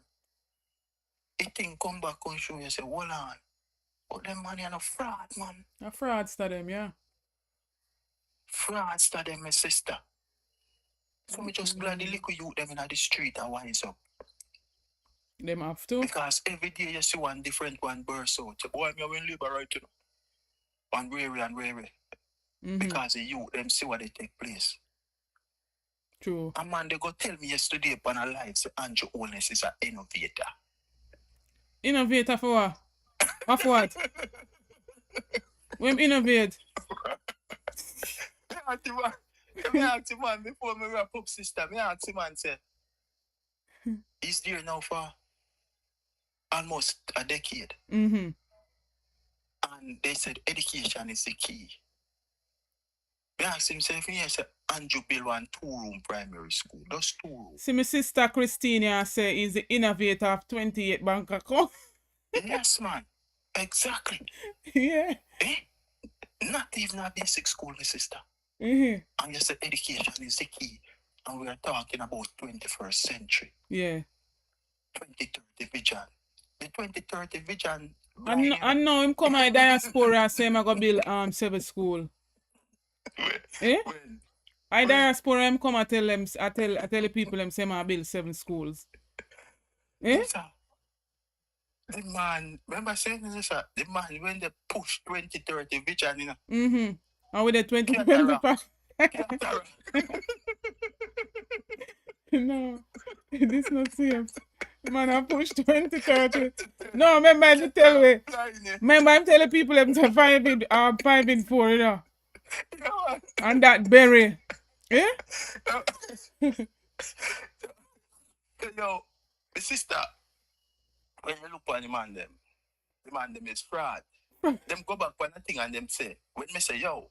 it thing come back and show you say, hold on. But them money are a fraud, man. A fraudster them, yeah. Fraudster them, my sister. So me just glad the little youth them in the street are wise up. Them have to. Because every day you see one different one burst out. So boy, me win Labourite, you know. And rare. Because the youth them see what they take place. True. A man they go tell me yesterday upon a live say Andrew Holness is an innovator. Innovator for what? Of what? When innovate? Me ask him, man, before me wrap up, sister, me ask him and say, he's there now for almost a decade. Mm-hmm. And they said education is the key. Me ask him, say, if he say, Andrew build one 2-room primary school, those 2 rooms. See, my sister Christina say he's the innovator of 28 bank account. Yes, man. Exactly. Yeah. Not even a basic school, my sister. Mm-hmm. And you said education is the key. And we are talking about 21st century. Yeah. 2030 vision. The 2030 vision. And now him come out diaspora and say I'm going to build 7 school. Eh? I diaspora him come and tell them, I tell the people them say I build 7 schools. Eh? Yes, sir. The man, remember saying this, sir? The man when they push 2030 vision, you know. Mm-hmm. And with the 2025. No, this not safe. Man, I push 2030. No, remember I tell me. Remember I'm telling people them to 5 in 4, you know. And that berry. Eh? Yo, the sister, when you look on the man them is fraud. Them go back on the thing and them say, when me say, yo,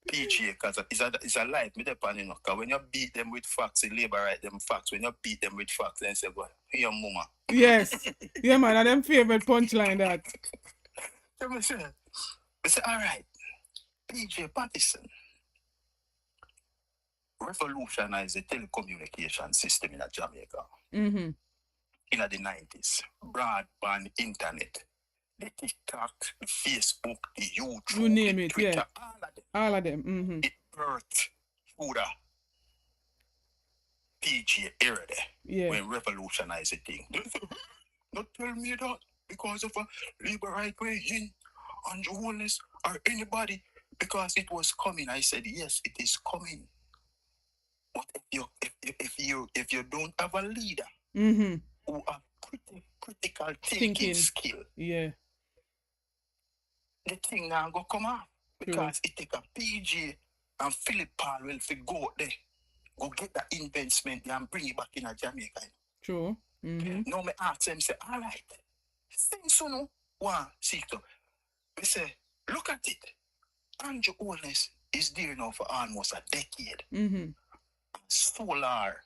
PG, because it's a light, me depend on, because when you beat them with facts, the Labourite them facts, when you beat them with facts, then say, well, your mama. Yes. Yeah, man, and them favorite punchline that. So me say, all right, PJ Patterson revolutionized the telecommunication system in Jamaica. Mm-hmm. In the 90s. Broadband internet. The TikTok, the Facebook, the YouTube, you name the it, Twitter, yeah. all of them. All of them. Mm-hmm. It birthed through the PG era there. Yeah. When revolutionized the thing. Don't tell me that because of a Labourite way in Andrew Holness or anybody, because it was coming. I said, yes, it is coming. But if you don't have a leader mm-hmm. who have critical thinking skill, yeah, the thing now go come out because it take a PG and Philip Paul will go out there, go get that investment and bring it back in a Jamaica. True. Mm-hmm. Now me ask them, say, all right, since so no one see to, we say, look at it. Andrew Holness is there now for almost a decade. Mm-hmm. Solar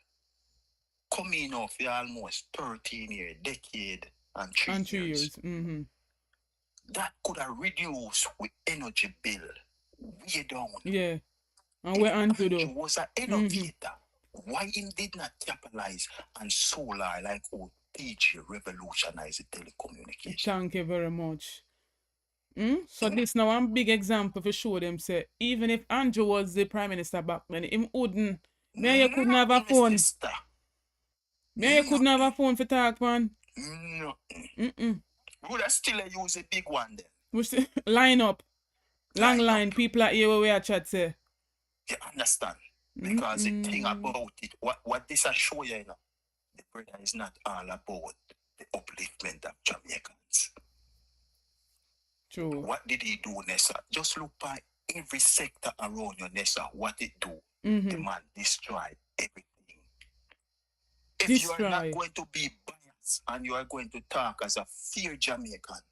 coming off for almost 13 years, decade and 3 years. Mm-hmm. That could have reduced with energy bill way down. Yeah. And we're on to do. He was an innovator. Mm-hmm. Why he did not capitalize on solar like how PG revolutionized the telecommunication? Thank you very much. So this now one big example for show them say even if Andrew was the prime minister back then, him wouldn't. Me you couldn't have a phone. Me you couldn't have a phone for talk, man. No. Would I still use a big one then? We still line up. Long line. People are here where we are chat say. You understand? Because the thing about it, what this I show you, the brother is not all about the upliftment of Jamaicans. True. What did he do, Nessa? Just look by every sector around your Nessa. What it do? The man destroy everything. If you are not going to be biased and you are going to talk as a fair Jamaican,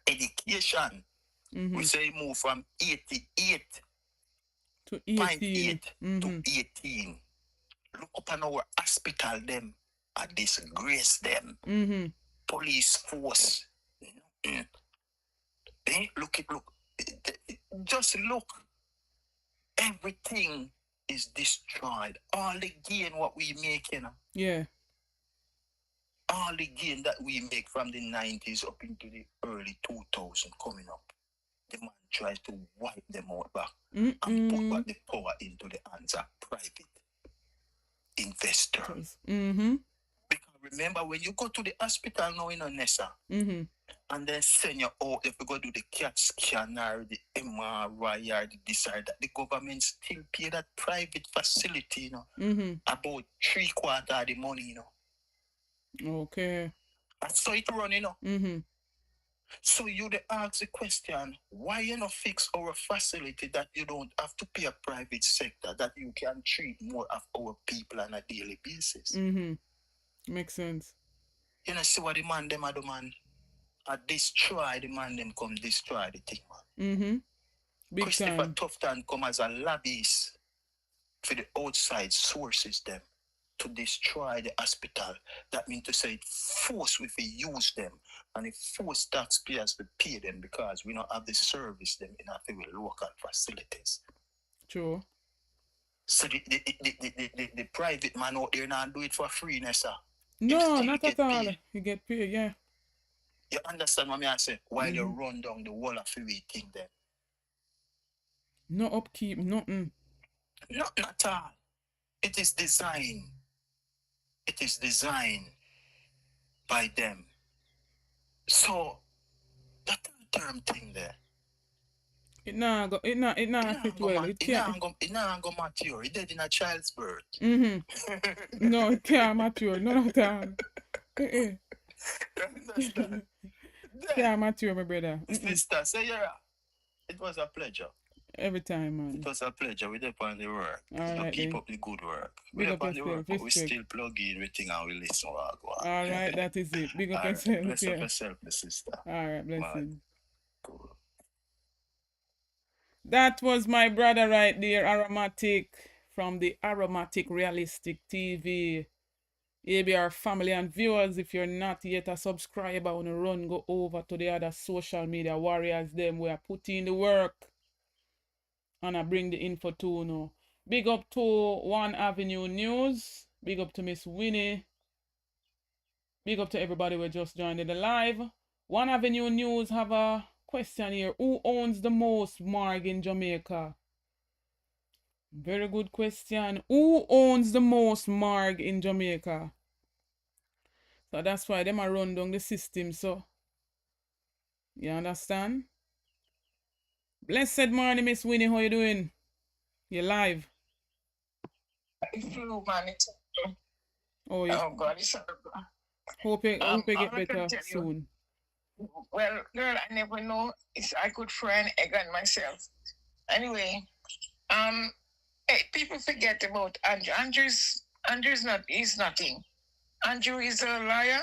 education, we say move from 88 to 18. To 18. Look up on our hospital them and disgrace them. Police force. Look. Just look. Everything is destroyed. All the gain what we make, you know. Yeah. All the gain that we make from the 90s up into the early 2000s coming up. The man tries to wipe them out back and put back the power into the hands of private investors. Because remember, when you go to the hospital now in Nessa, and then send you out if you go do the CAT scan or the MRI or the this or that, the government still pay that private facility, you know, about 3/4 of the money, you know. Okay. That's how it run, you know. So you they ask the question, why you not fix our facility that you don't have to pay a private sector, that you can treat more of our people on a daily basis? Makes sense. You know, see what the man them are, the man. Destroy the man, them come destroy the thing, man. Big Christopher time. Tufton come as a lobbyist for the outside sources them to destroy the hospital. That means to say it force we use them and it force taxpayers to pay them because we don't have the service them in our local facilities. True. So the private man out there now do it for free, Nessa. No, not at all. You get paid, yeah. You understand what I say? While you run down the wall of free thing there. No upkeep, nothing. Nothing at all. It is designed. It is designed by them. So that term thing there. It not fit well. It can't go mature. It dead in a child's birth. No, it can't mature. No, it can't. Can't mature, my brother. Sister, say yeah. It was a pleasure. Every time, man. It was a pleasure. We're up on the work. All right, keep up the good work. We're up on the work, but we still plug in everything and we listen. All right, that is it. Big up yourself. Bless up yourself, my sister. All right, blessing. Cool. That was my brother right there, Aromatic, from the Aromatic Realistic TV. ABR family and viewers, if you're not yet a subscriber, on a run, go over to the other social media warriors, them we are putting in the work. And I bring the info to now. Big up to One Avenue News. Big up to Miss Winnie. Big up to everybody who just joined in the live. One Avenue News have a question here. Who owns the most morgue in Jamaica? Very good question. Who owns the most morgue in Jamaica? So that's why them are run down the system, so. You understand? Blessed morning, Miss Winnie. How you doing? You're live. Flu, man. Oh, yeah. Oh, God. It's hope you get better soon. Well, girl, I never know. It's a good friend, Egan, myself. Anyway, people forget about Andrew. Andrew's nothing. Andrew is a liar,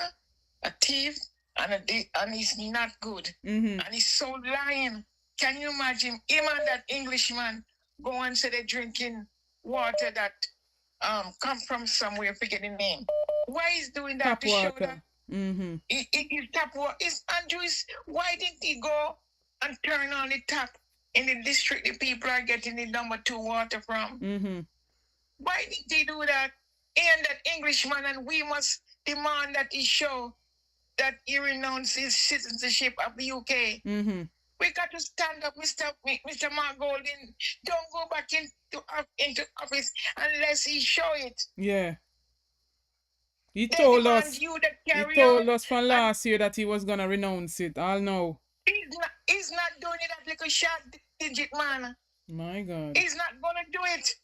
a thief, and he's not good. And he's so lying. Can you imagine him and that Englishman go and say they're drinking water that come from somewhere, forget the name. Why is doing that? Tap to water. Show that tap water. Why didn't he go and turn on the tap in the district the people are getting the number 2 water from? Why did he do that? And that Englishman, and we must demand that he show that he renounces his citizenship of the UK. We got to stand up, Mr. Mark Golding. Don't go back into office unless he show it. Yeah. He told us from last year that he was gonna renounce it. I'll know. He's not doing it, that little short digit man. My God. He's not gonna do it.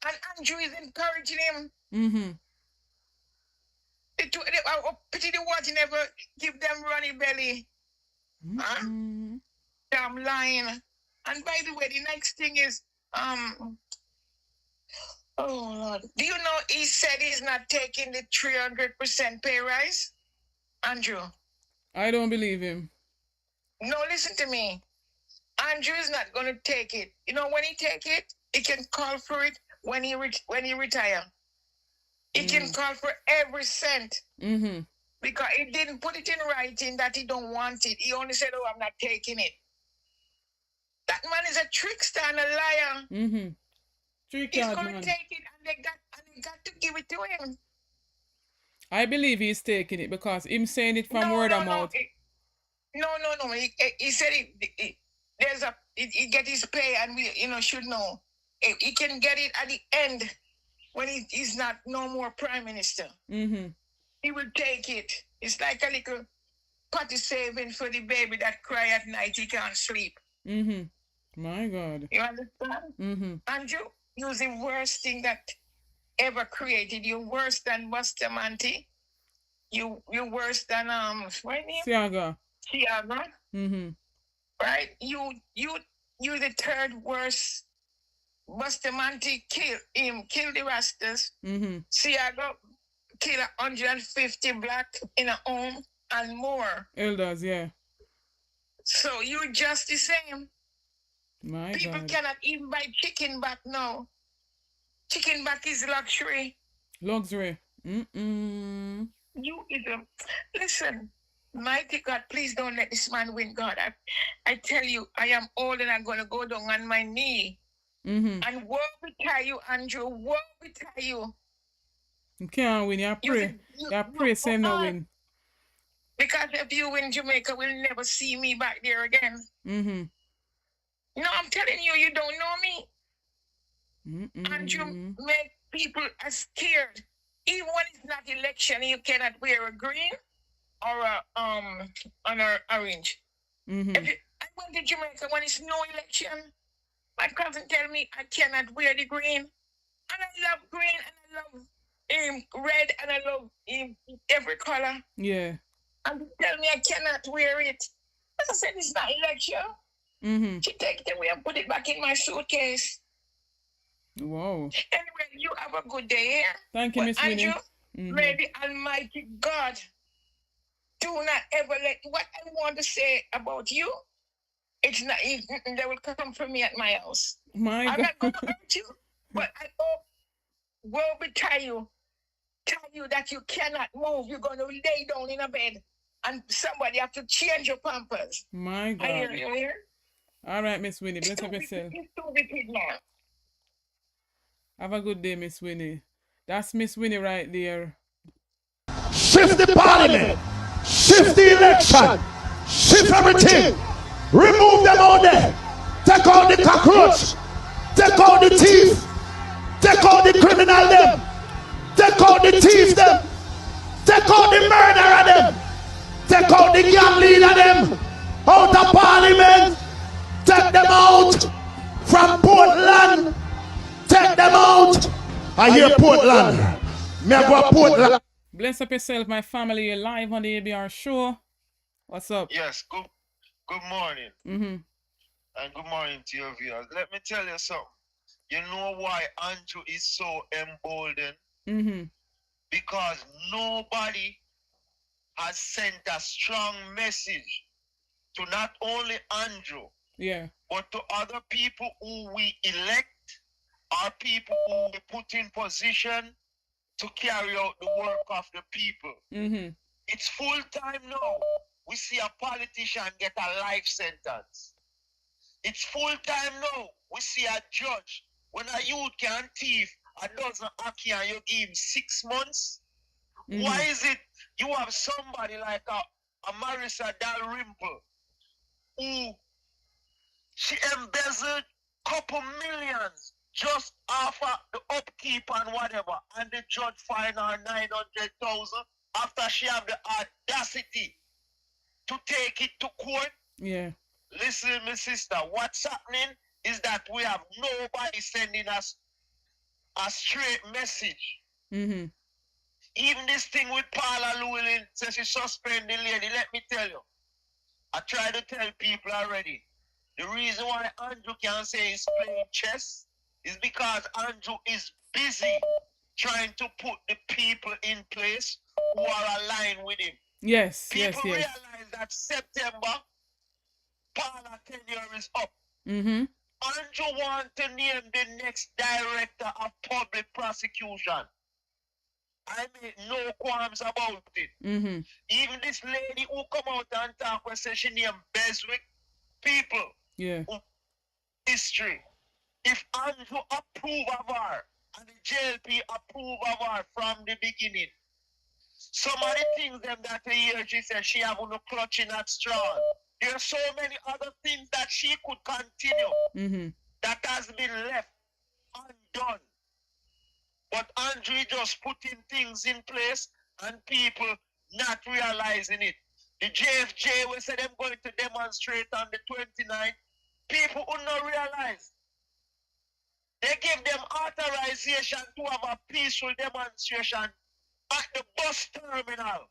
And Andrew is encouraging him. Pity the water never give them runny belly. Damn lying. And by the way, the next thing is, oh Lord, do you know he said he's not taking the 300% pay rise? Andrew. I don't believe him. No, listen to me. Andrew is not going to take it. You know, when he take it, he can call for it when he retire. He can call for every cent. Because he didn't put it in writing that he don't want it. He only said, oh, I'm not taking it. That man is a trickster and a liar. He's going to take it and they got to give it to him. I believe he's taking it because him saying it from word of mouth. No. He said he get his pay and we should know. He can get it at the end when he's not no more prime minister. He will take it. It's like a little potty saving for the baby that cry at night. He can't sleep. My God. You understand? Andrew, you're the worst thing that ever created. You're worse than Bustamante. You're worse than what name? Siaga. Right? You the third worst. Bustamante kill the Rastas. Siaga kill 150 black in a home and more. Elders, yeah. So you're just the same. My People God. cannot even buy chicken back now. Chicken back is luxury. Luxury. Listen, mighty God, please don't let this man win, God. I tell you, I am old and I'm going to go down on my knee. And woe betide you, Andrew. Woe betide you. You can't win. You pray. You pray, same no win. Because if you win Jamaica, we'll never see me back there again. No, I'm telling you, you don't know me. Andrew make people scared. Even when it's not election, you cannot wear a green or an orange. I went to Jamaica when it's no election. My cousin tell me I cannot wear the green. And I love green and I love red and I love every color. Yeah. And they tell me I cannot wear it. I said, it's not election. She take it away and put it back in my suitcase. Whoa. Anyway, you have a good day here. Thank you, Miss Winnie. May the Almighty God do not ever let what I want to say about you. It's not even they will come for me at my house. My I'm God. not going to hurt you, but I hope woe betide you. Tell you that you cannot move. You're going to lay down in a bed, and somebody have to change your pampers. My God. I hear you here. All right, Miss Winnie. Bless up yourself. It's too wicked now. Have a good day, Miss Winnie. That's Miss Winnie right there. Shift the parliament. Shift the election. Shift everything. Remove them out there. Take out the cockroach. Take out the thief. Take out the criminal them. Take out the thief them. Take out the murderer them. Take out the gang leader them. Out of parliament. Take them out from Portland. Take them out. I hear Portland. Me I go Portland. Bless up yourself, my family. You're live on the ABR show. What's up? Yes, good morning. And good morning to your viewers. Let me tell you something. You know why Andrew is so emboldened? Because nobody has sent a strong message to not only Andrew, but to other people who we elect or people who we put in position to carry out the work of the people. It's full time now. We see a politician get a life sentence. It's full time now. We see a judge. When a youth can thief a dozen aki and you give him 6 months, why is it you have somebody like a Marissa Dalrymple who she embezzled couple millions just off of the upkeep and whatever, and the judge fined her 900,000 after she have the audacity to take it to court? Yeah. Listen, my sister, what's happening is that we have nobody sending us a straight message. Even this thing with Paula Llewellyn says she suspend the lady, let me tell you, I try to tell people already. The reason why Andrew can say he's playing chess is because Andrew is busy trying to put the people in place who are aligned with him. Yes, people yes. realize that September, Parla tenure is up. Andrew wants to name the next director of public prosecution. I make no qualms about it. Even this lady who come out and talk and say she named Beswick, people, history. If Andrew approve of her and the JLP approve of her from the beginning, some of the things them that I hear she said she have no clutching at straw. There are so many other things that she could continue that has been left undone. But Andrew just putting things in place and people not realizing it. The JFJ we said them going to demonstrate on the 29th. People who not realize. They give them authorization to have a peaceful demonstration at the bus terminal.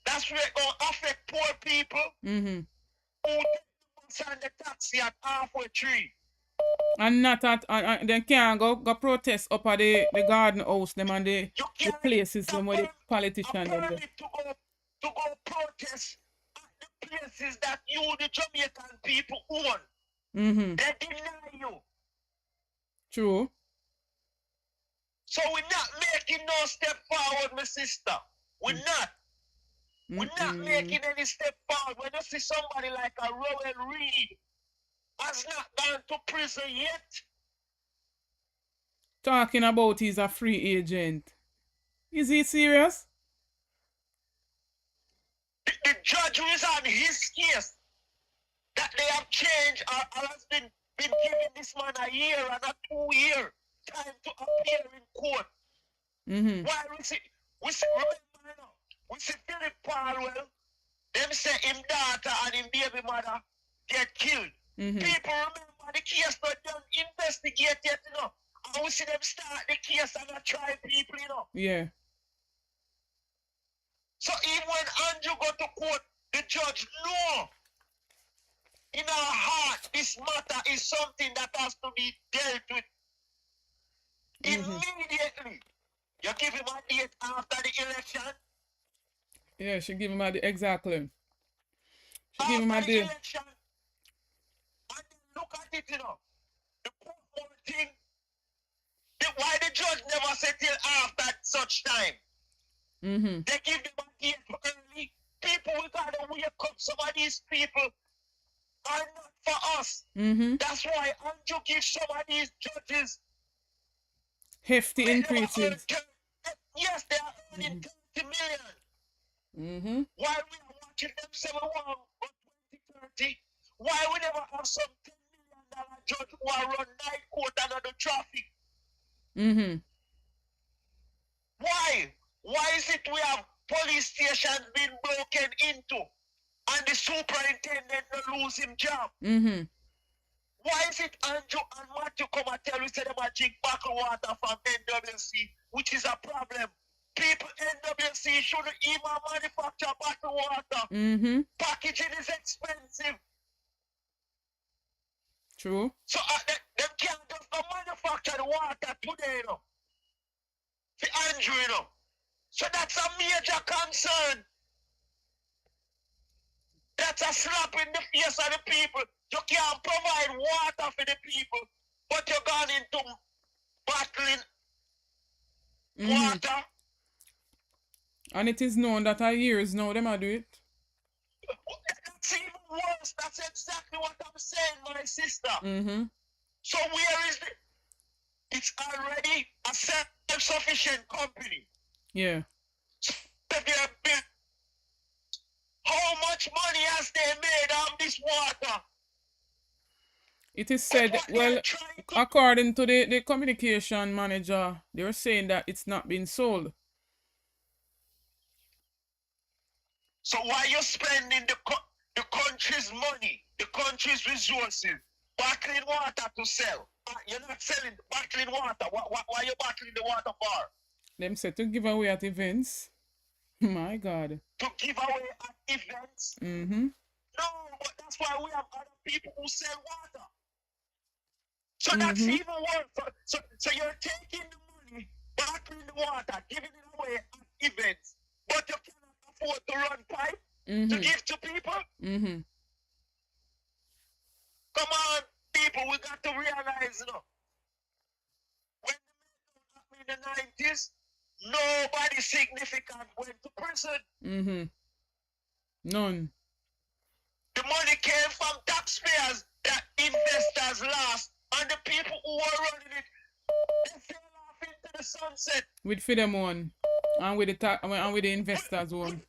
That's where it going to affect poor people who take the bus and the taxi at halfway tree. And not at, they can't go protest up at the garden house, them and the places them where the politicians them there. To go protest at the places that you, the Jamaican people, own. They deny you. True. So we're not making no step forward, my sister. We're not. We're not making any step forward. When you see somebody like a Rowan Reed has not gone to prison yet. Talking about he's a free agent. Is he serious? The judge who is on his case that they have changed or has been giving this man a year and a 2 year time to appear in court. Why we see remember now, we see Philip Palwell, them say him daughter and him baby mother get killed. People remember the case but don't investigate yet, you know. And we see them start the case and try people, you know. Yeah. So even when Andrew go to court, the judge know in our heart this matter is something that has to be dealt with immediately. You give him a date after the election. Yeah, she give him a date, exactly. She give him a date. Election, and then look at it, you know. The whole thing. Why the judge never said till after such time? They give them a date early. People, we gotta wake up. Some of these people are not for us. That's why Andrew gives some of these judges hefty increases. Yes, they are earning 30 million. Why we are watching them say we want 2030? Why we never have some $10 million judge who are run night court and on the traffic? Why? Why is it we have police stations being broken into and the superintendent not lose his job? Why is it Andrew and Matthew come and tell us that they drink bottled water from NWC, which is a problem? People NWC shouldn't even manufacture bottled water. Packaging is expensive. True. So them can't just manufacture the water today, you know. For Andrew, you know. So that's a major concern. That's a slap in the face of the people. You can't provide water for the people, but you're gone into bottling water. And it is known that our years now them do it. That's even worse. That's exactly what I'm saying, my sister. So where is it? It's already a self-sufficient company. Yeah. So how much money has they made on this water? It is said, well, according to the communication manager, they're saying that it's not been sold. So why are you spending the country's money, the country's resources, bottling water to sell? You're not selling bottling water. Why are you bottling the water for? Them said to give away at events. My God. To give away at events? No, but that's why we have other people who sell water. So that's even worse. So you're taking the money, bottling the water, giving it away at events, but you cannot afford to run pipe to give to people. Come on, people, we got to realize, you know, when the men happened in the 90s, nobody significant went to prison. None. The money came from taxpayers that investors lost, and the people who were running it, they fell off into the sunset. With Fidem one, and with the investors one.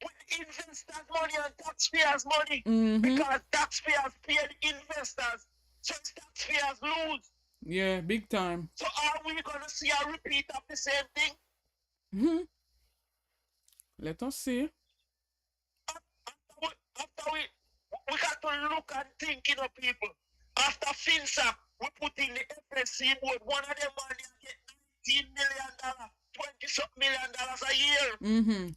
With investors' money and taxpayers' money, because taxpayers pay the investors, so taxpayers lose. Yeah, big time. So are we gonna see a repeat of the same thing? Let us see. After we got to look and think, you know, people. After FinSA, we put in the FSC board. One of them money get $19 million, $20-something million a year.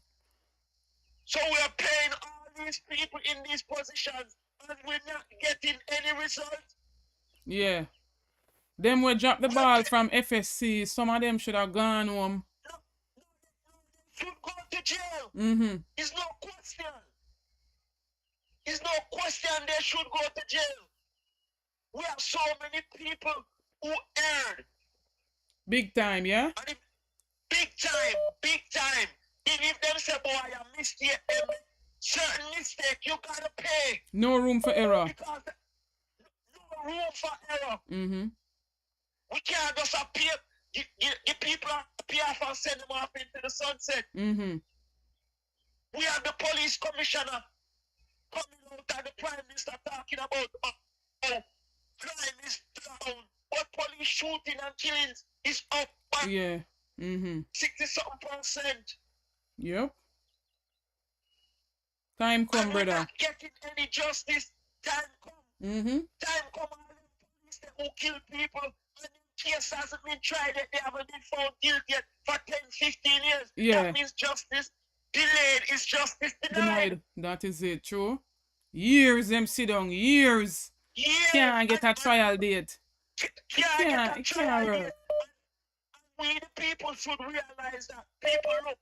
So we are paying all these people in these positions, and we're not getting any results. Yeah. Them will drop the ball from FSC. Some of them should have gone home. Should go to jail. It's no question. It's no question they should go to jail. We have so many people who earn. Big time, yeah? Big time. Even if them say, boy, I mistake, certain mistake, you gotta pay. No room for error. Because no room for error. We can't just appear, give people appear off and send them off into the sunset. We have the police commissioner coming out and the prime minister talking about crime is down, but police shooting and killings is up by 60-something%. Yep. Time come, and brother. We're not getting any justice. Time come. Time come on the police who kill people, and the case hasn't been tried yet. They haven't been found guilty yet for 10-15 years. Yeah. That means justice delayed is justice denied. That is it, true. Years them sit down, years. Can't get a trial date. Can't. We the people should realize that people look,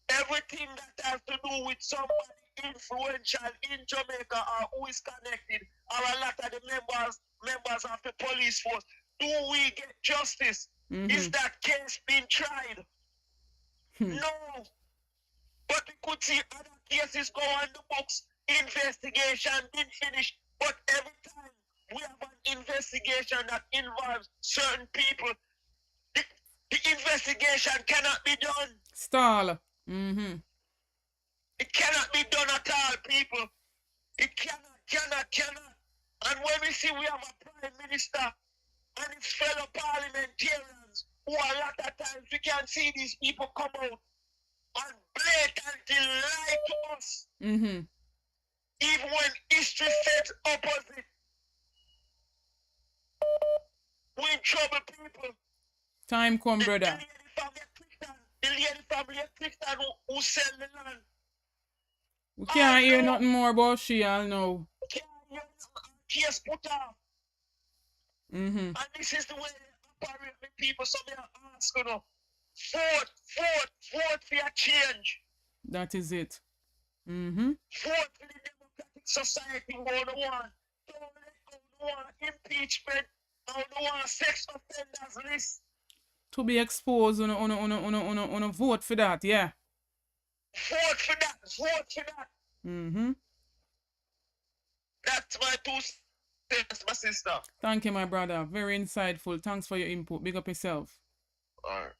everything that has to do with somebody influential in Jamaica or who is connected, or a lot of the members of the police force, do we get justice? Is that case being tried? No. But we could see other cases go on the books. Investigation didn't finish. But every time we have an investigation that involves certain people, the investigation cannot be done. Stall. It cannot be done at all, people. It cannot. And when we see we have a prime minister and his fellow parliamentarians who a lot of times we can see these people come out and blatantly lie to us. Even when history says opposite. We in trouble, people. Time come, brother. The lady from Clifton who sell the land. We can't hear nothing more about she, I'll know. We can't hear case put off. And this is the way they operate with people. So they are asking, you know, vote for a change. That is it. Vote for the Democratic Society 101. Don't want impeachment. Don't want sex offenders list. To be exposed on a vote for that, yeah. Vote for that. That's my 2 cents, my sister. Thank you, my brother. Very insightful. Thanks for your input. Big up yourself. Alright.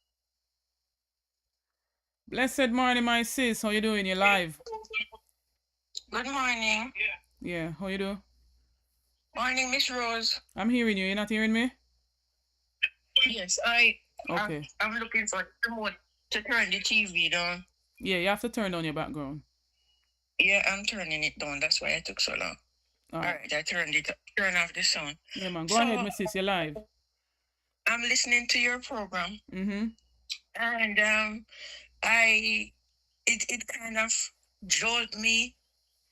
Blessed morning, my sis. How you doing? You live? Good morning. Yeah, how you do? Morning, Miss Rose. I'm hearing you. You're not hearing me? Yes, Okay. I'm looking for the remote to turn the TV down. Yeah, you have to turn down your background. Yeah, I'm turning it down. That's why it took so long. All right, I turn off the sound. Yeah, man. Go ahead, my sis. You're live. I'm listening to your program. And it kind of jolted me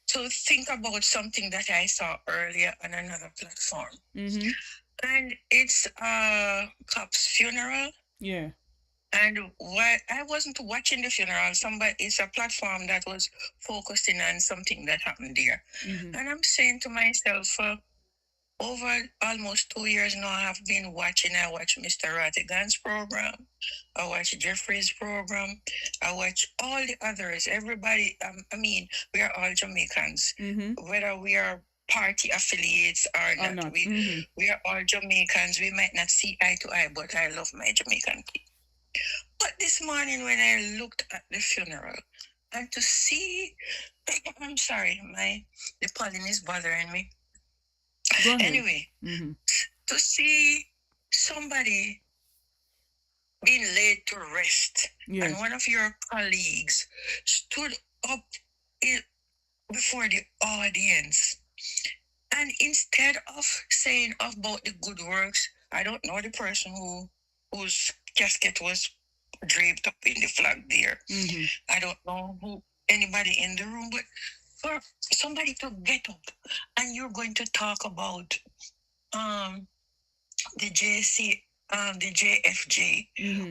to think about something that I saw earlier on another platform. And it's cop's funeral. Yeah. And what I wasn't watching the funeral, it's a platform that was focusing on something that happened there. And I'm saying to myself, over almost 2 years now, I watch Mr. Rattigan's program, I watch Jeffrey's program, I watch all the others, everybody, we are all Jamaicans, whether we are party affiliates or not. We are all Jamaicans. We might not see eye to eye, but I love my Jamaican people. But this morning when I looked at the funeral, and to see, I'm sorry, the pollen is bothering me. Anyway, to see somebody being laid to rest, and one of your colleagues stood up before the audience, and instead of saying about the good works, I don't know the person whose casket was draped up in the flag there. I don't know anybody in the room, but for somebody to get up and you're going to talk about the JFJ,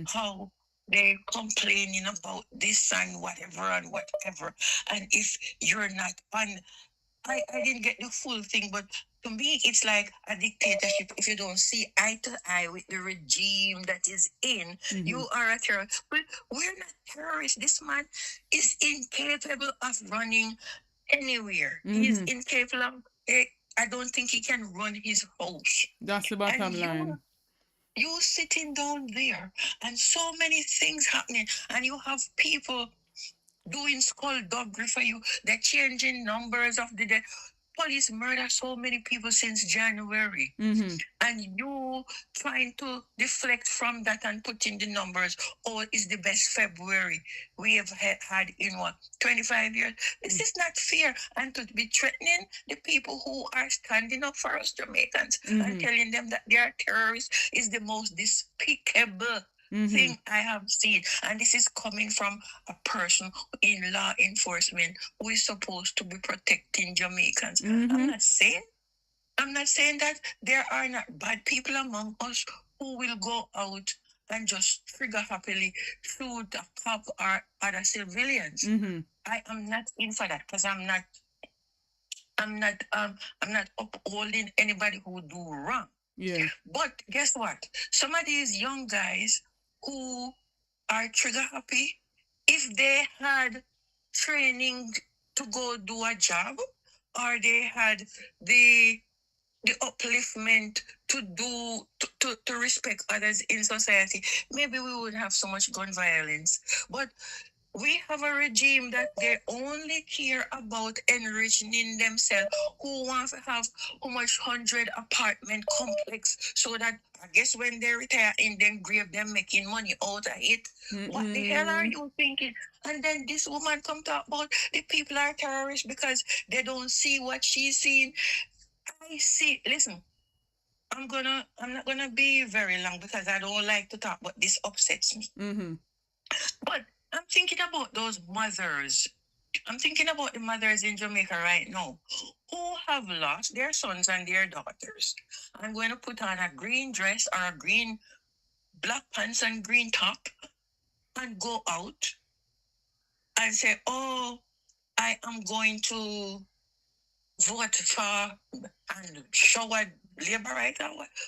how they're complaining about this and whatever, and if you're not on, I didn't get the full thing, but to me it's like a dictatorship. If you don't see eye to eye with the regime that is in, you are a terrorist. But we're not terrorists. This man is incapable of running anywhere. He's incapable of, I don't think he can run his house. That's the bottom line. You sitting down there and so many things happening, and you have people doing skullduggery for you. They're changing numbers of the dead. Police murder so many people since January. And you trying to deflect from that and put in the numbers. Oh, it's the best February we have had in 25 years. This is not fair. And to be threatening the people who are standing up for us Jamaicans and telling them that they are terrorists is the most despicable thing I have seen. And this is coming from a person in law enforcement who is supposed to be protecting Jamaicans. I'm not saying that there are not bad people among us who will go out and just trigger happily shoot a cop or other civilians. I am not in for that, because I'm not upholding anybody who do wrong. But guess what? Some of these young guys who are trigger happy, if they had training to go do a job, or they had the upliftment to respect others in society, maybe we wouldn't have so much gun violence. But we have a regime that they only care about enriching themselves, who want to have how much 100 apartment complex, so that I guess when they retire in them grave, they're making money out of it. What the hell are you thinking? And then this woman come talk about the people are terrorists because they don't see what she's seeing. I see. Listen, I'm not gonna be very long because I don't like to talk, but this upsets me. But I'm thinking about those mothers. I'm thinking about the mothers in Jamaica right now who have lost their sons and their daughters. I'm going to put on a green dress or a green black pants and green top and go out and say, oh, I am going to vote for and show a Labourite.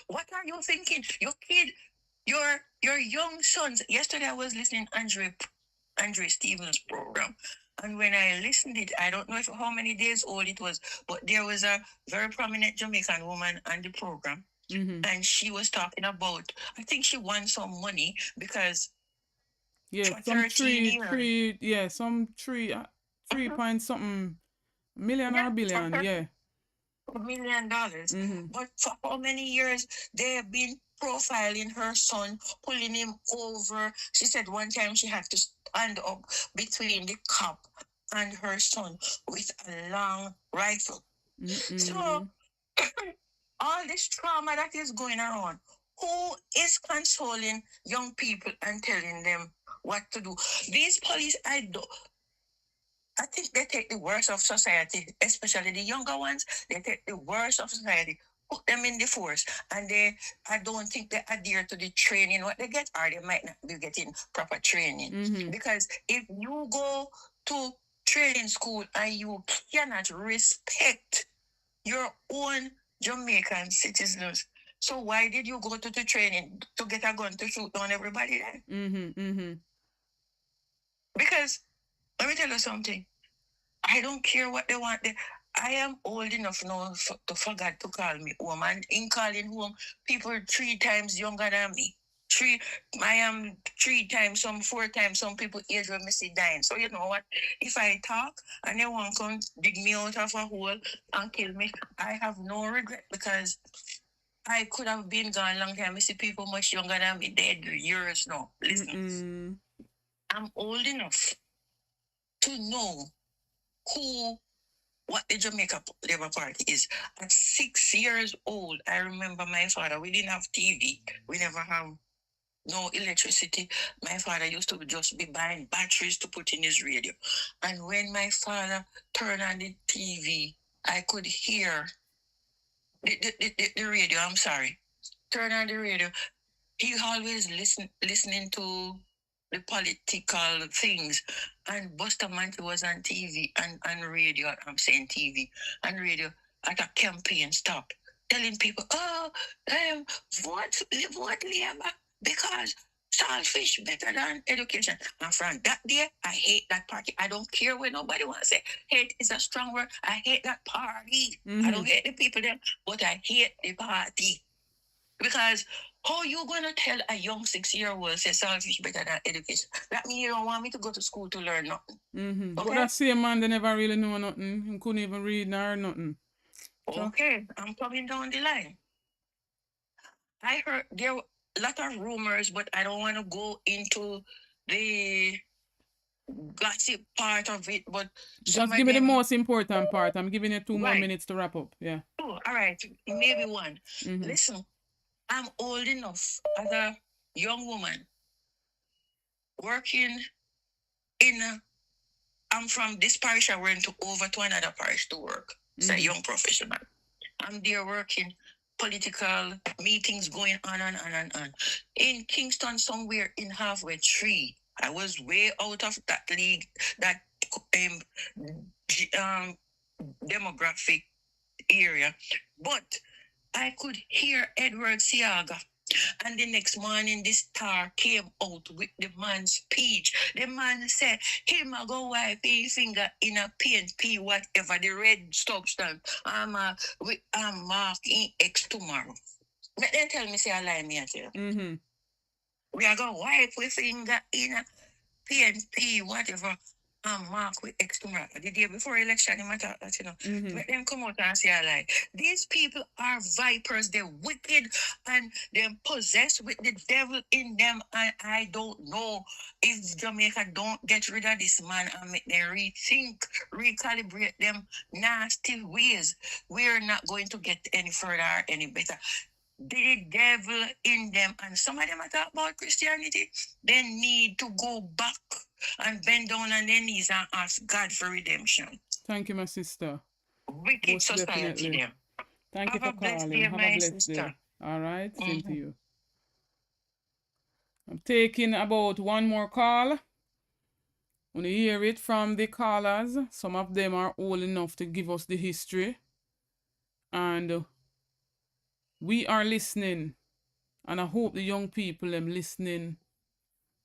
What are you thinking? Your kid, your young sons. Yesterday I was listening to Andre Stevens' program. And when I listened to it, I don't know how many days old it was, but there was a very prominent Jamaican woman on the program. And she was talking about, I think she won some money because some three point something million or billion, $1 million. But for how many years they have been profiling her son, pulling him over. She said one time she had to stand up between the cop and her son with a long rifle. So all this trauma that is going around, who is consoling young people and telling them what to do? These police, I think they take the worst of society, especially the younger ones. They take the worst of society, put them in the force, and I don't think they adhere to the training what they get, or they might not be getting proper training. Because if you go to training school and you cannot respect your own Jamaican citizens, so why did you go to the training to get a gun to shoot down everybody then? Because let me tell you something. I don't care what they want. I am old enough now to forget to call me home. And in calling home, people 3 times younger than me. I am 3 times, some 4 times, some people age when me see dying. So you know what? If I talk and they want to come dig me out of a hole and kill me, I have no regret because I could have been gone a long time. I see people much younger than me dead years now. Listen, I'm old enough to know what the Jamaica Labour Party is. At 6 years old, I remember my father, we didn't have TV. We never have no electricity. My father used to just be buying batteries to put in his radio. And when my father turned on the TV, I could hear the radio, I'm sorry. Turn on the radio. He always listening to the political things, and Bustamante was on TV and radio. I'm saying TV and radio at a campaign stop, telling people, vote Labour because saltfish better than education. And from that day, I hate that party. I don't care what nobody wants to say. Hate is a strong word. I hate that party. I don't hate the people there, but I hate the party. Because how you gonna tell a young 6-year-old say saltfish better than education? That means you don't want me to go to school to learn nothing. Okay? But that same man, they never really know nothing. He couldn't even read nor nothing. So. Okay, I'm coming down the line. I heard there were a lot of rumors, but I don't want to go into the gossip part of it. But just give me the most important part. I'm giving you 2 more minutes to wrap up. Yeah. Oh, all right, maybe one. Listen. I'm old enough as a young woman working I'm from this parish, I went over to another parish to work. It's a young professional. I'm there working, political meetings going on and on and on. In Kingston, somewhere in halfway tree, I was way out of that league, that demographic area. But I could hear Edward Siaga. And the next morning, this star came out with the man's speech. The man said, him a go wipe his finger in a PNP, whatever, the red substance. I'm marking X tomorrow. But then tell me, say I lie me at you. We are going to wipe with finger in a PNP, whatever. Mark with X tomorrow. The day before election, him attack that, you know. Let them come out and say, I lie. These people are vipers. They're wicked and they're possessed with the devil in them. And I don't know if Jamaica don't get rid of this man and make them rethink, recalibrate them nasty ways. We're not going to get any further or any better. The devil in them, and some of them are talk about Christianity, they need to go back and bend down on their knees and ask God for redemption. Thank you, my sister. Wicked most society definitely. Them. Thank you for calling. Have a blessed day. All right, same to you. I'm taking about one more call. When you hear it from the callers, some of them are old enough to give us the history. And we are listening, and I hope the young people are listening,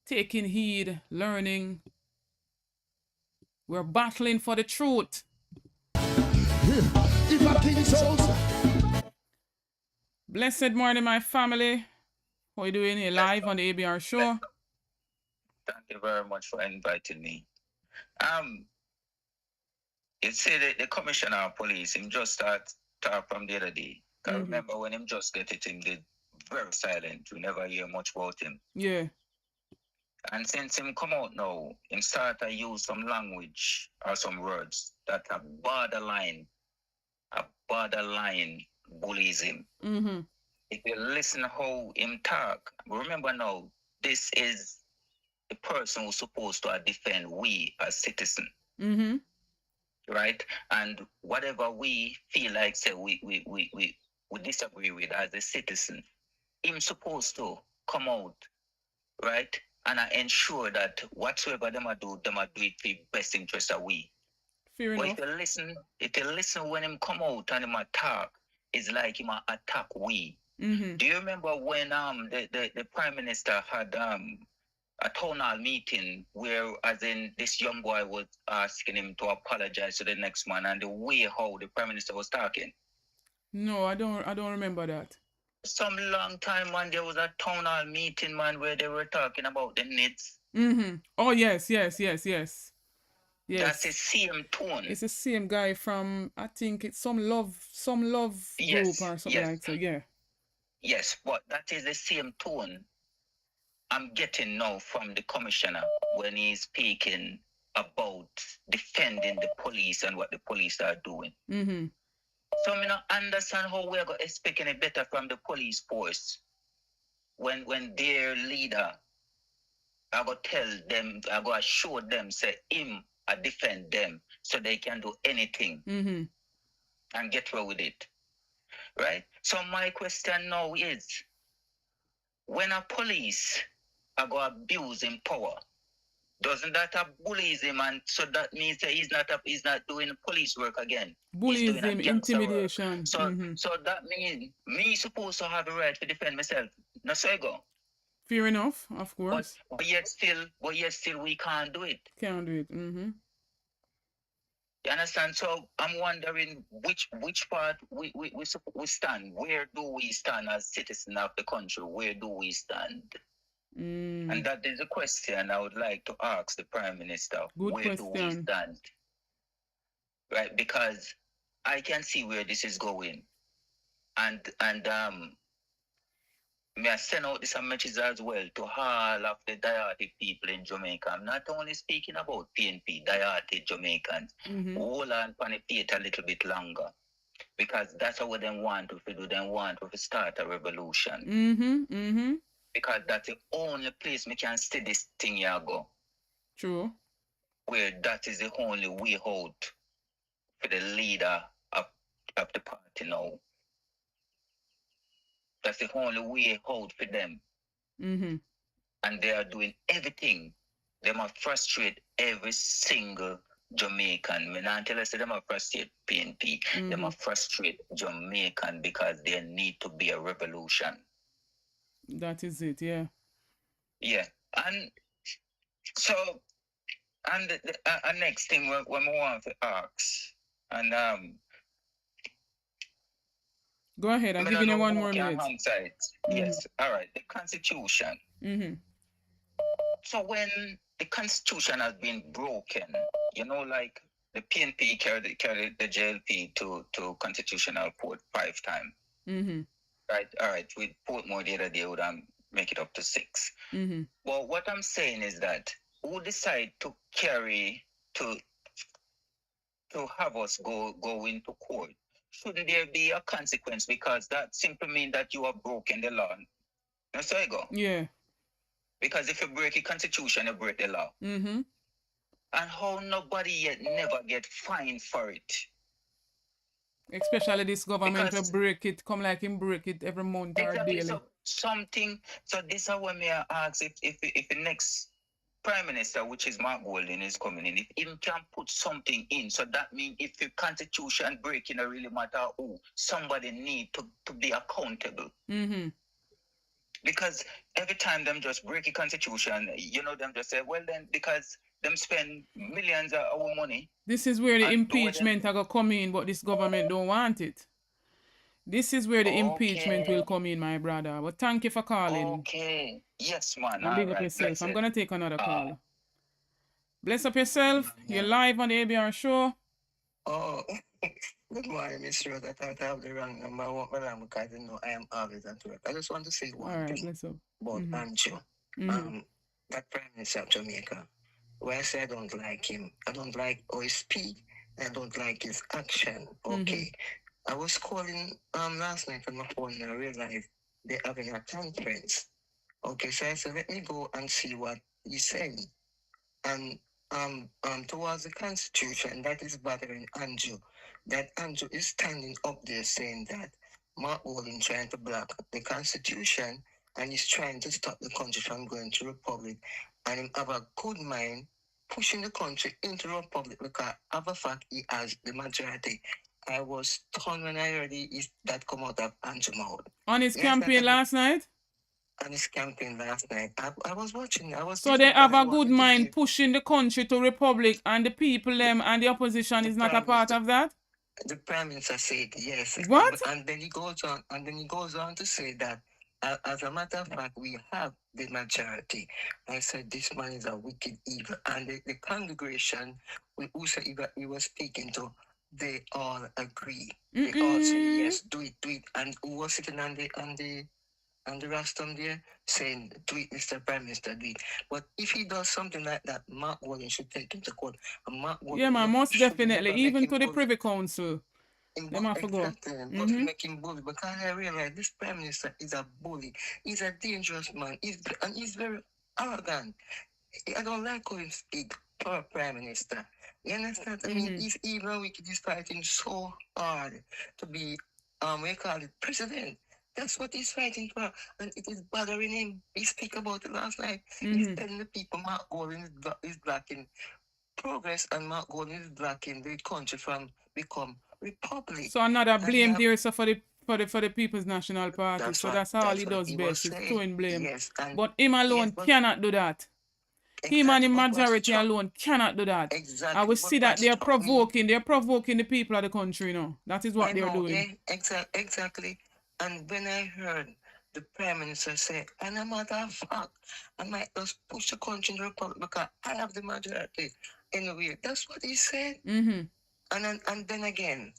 taking heed, learning. We're battling for the truth. Blessed morning, my family. How are you doing here live on the ABR show? Thank you very much for inviting me. You see the commissioner of police, him just talk from the other day. I remember when him just get it, him did very silent. We never hear much about him. Yeah. And since him come out now, him start to use some language or some words that are borderline bullyism. If you listen how him talk, remember now, this is the person who's supposed to defend we as citizens. Right? And whatever we feel like, say, we disagree with as a citizen, him supposed to come out, right? And I ensure that whatsoever them I do it for the best interest of we. Fair But enough. if you listen when him come out and him attack, it's like him attack we. Do you remember when the Prime Minister had a town hall meeting where, as in, this young boy was asking him to apologize to the next man, and the way how the Prime Minister was talking? No, I don't remember that. Some long time, man, there was a town hall meeting, man, where they were talking about the needs. Oh, yes. Yes. That's the same tone. It's the same guy from, I think it's some love group or something like that. So, yeah. Yes, but that is the same tone I'm getting now from the commissioner when he's speaking about defending the police and what the police are doing. So I don't understand how we're expecting it better from the police force when their leader I go tell them, I go assure them, say him I defend them so they can do anything and get away with it. Right? So my question now is, when a police are going to abuse him power, doesn't that bullies him, and so that means that he's not doing police work again? Bullyism, intimidation. So that means me supposed to have a right to defend myself. No, so I go. Fair enough, of course. But yet still we can't do it. Can't do it. You understand? So I'm wondering which part we stand. Where do we stand as citizens of the country? Where do we stand? And that is a question I would like to ask the Prime Minister. Good where question. Do we stand? Right, because I can see where this is going. And may I send out this message as well to all of the diarrhea people in Jamaica. I'm not only speaking about PNP, diarrhea Jamaicans. Hold on for it a little bit longer. Because that's what they want to do. They want to start a revolution. Because that's the only place we can see this thing here go. True. Where that is the only way out for the leader of the party now. That's the only way out for them. And they are doing everything. They must frustrate every single Jamaican. Me not tell us that they must frustrate PNP. They must frustrate Jamaican because there need to be a revolution. That is it, yeah. Yeah. And so, and the next thing we want to ask, and go ahead, I'm giving you 1 more minute. Yes, all right. The Constitution. So when the Constitution has been broken, like the PNP carried the JLP to Constitutional Court 5 times. Right, all right. With Portmore the other day, would make it up to 6. Well, what I'm saying is that who decide to carry to have us go into court? Shouldn't there be a consequence? Because that simply means that you have broken the law. That's how I go. Yeah. Because if you break the Constitution, you break the law. And how nobody yet never get fined for it? Especially this government will break it, come like him break it every month or daily. So this is what me ask if the next Prime Minister, which is Mark Golding, is coming in, if he can put something in, so that means if the Constitution breaking a really matter who, somebody need to be accountable. Because every time them just break the Constitution, them just say, well then, because them spend millions of our money. This is where the impeachment are going to come in, but this government don't want it. This is where the impeachment will come in, my brother. But thank you for calling. Okay. Yes, man. And big up yourself. I'm going to take another call. Bless up yourself. You're live on the ABR show. Oh, good morning, Mr. Rose. I thought I have the wrong number. I want my name because I am always at work. I just want to say one thing about Andrew. That Prime Minister of Jamaica. Where I say I don't like him. I don't like how he speaks. I don't like his action. Okay. I was calling last night on my phone and I realized they're having a conference. Okay, so I said, let me go and see what he's saying. And towards the Constitution that is bothering Andrew. That Andrew is standing up there saying that Mark Golding trying to block the Constitution and he's trying to stop the country from going to republic. And him have a good mind pushing the country into republic because of a fact he has the majority. I was stunned when I heard that come out of Andrew mouth. On his campaign last night? On his campaign last night. I was watching. So they have a good mind pushing the country to republic and the people them and the opposition is not a part of that? The Prime Minister said yes. What? And then he goes on to say that as a matter of fact, we have the majority. I said this man is a wicked evil. And the congregation who he was speaking to, they all agree. They all say yes, do it. And who was sitting on the rostrum there saying, do it, Mr. Prime Minister, do it. But if he does something like that, Mark Golding should take him to court. And Mark Golding, yeah, man, most definitely. Even to the Privy Council. Them have to go. But make him bully. Because I realize this Prime Minister is a bully. He's a dangerous man. He's very arrogant. I don't like how he speak for a Prime Minister. You understand? I mean, he's even wicked. He's fighting so hard to be, we call it president. That's what he's fighting for. And it is bothering him. He spoke about it last night. He's telling the people Mark Golding is blocking progress and Mark Golding is blocking the country from become republic. So another blame there so for the People's National Party. That's all he does best, is throwing blame. Yes, but him alone cannot do that. Exactly. Him and the majority alone cannot do that. Exactly. I will see that they're provoking the people of the country, you know. That is what they're doing. Yeah, exactly. And when I heard the Prime Minister say, and a matter of fact, I might just push the country in the republic because I have the majority. Anyway, that's what he said. And then again,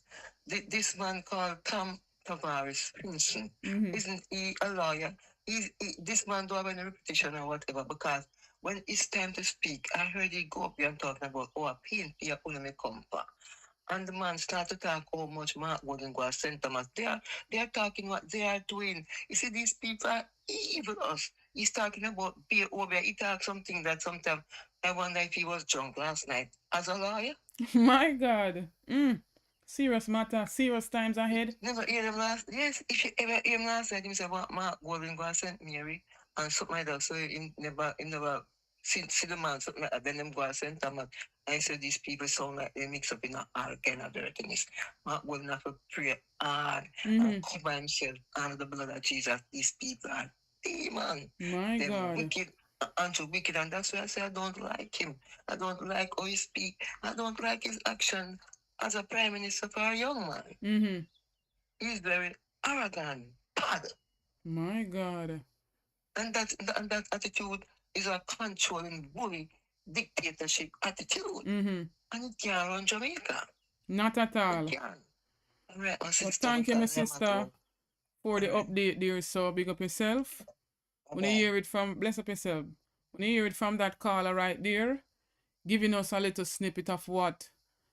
this man called Tom Tavares Pinson, isn't he a lawyer? This man don't have any reputation or whatever, because when it's time to speak, I heard he go up here and talking about, a PNP are only come for. And the man start to talk how much Mark Golding go St. Thomas. They are talking what they are doing. You see, these people are evil us. He's talking about beer over. He talks something that sometimes I wonder if he was drunk last night as a lawyer. My God. Serious matter, serious times ahead. Never hear them last. Yes, if you ever hear him last night, he said about Mark Golding go St. Mary and something like that. So he never see the man something like that. Then them go St. Thomas. I said these people sound like they mix up in all kind of dirtiness. Mark Golding have to pray hard and cover himself under the blood of Jesus. These people are demons. My God. Wicked. Andrew wicked, and that's why I say I don't like him. I don't like how he speak. I don't like his action as a Prime Minister for a young man. He's very arrogant, bad. My God. And that attitude is a controlling bully dictatorship attitude. And it can't run Jamaica. Not at all. It can't. Right, well, thank you, my sister, for the update there. So big up yourself. When you hear it from, bless up yourself. When you hear it from that caller right there, giving us a little snippet of what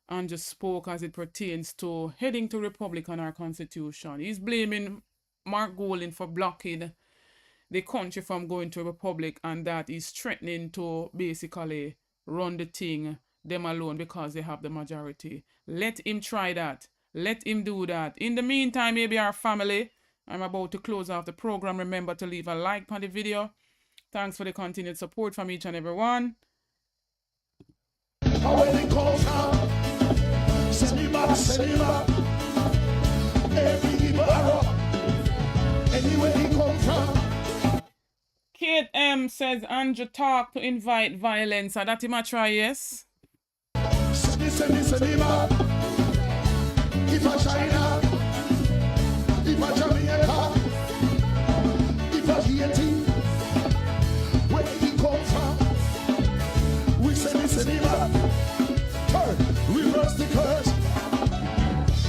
Andrew spoke as it pertains to heading to Republic on our Constitution. He's blaming Mark Golding for blocking the country from going to Republic, and that he's threatening to basically run the thing them alone because they have the majority. Let him try that. Let him do that. In the meantime, maybe our family, I'm about to close off the program. Remember to leave a like on the video. Thanks for the continued support from each and every one. Kate M says Andrew talk to invite violence. Are that him a try, yes? If a China, if a Jamaica, if a Haiti, where he come from, we say this anymore. Turn, reverse the curse,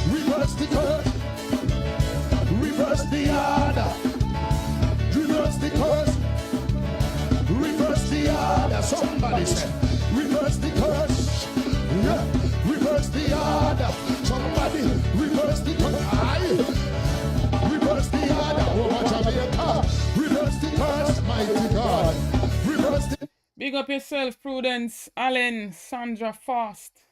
reverse the curse, reverse the order, reverse the curse, reverse the order. Somebody said, reverse the curse, yeah, reverse the order. Somebody reverse the curse. Reverse the order over Jamaica. Reverse the curse, mighty God. Reverse the. Big up yourself, Prudence, Allen, Sandra Fast,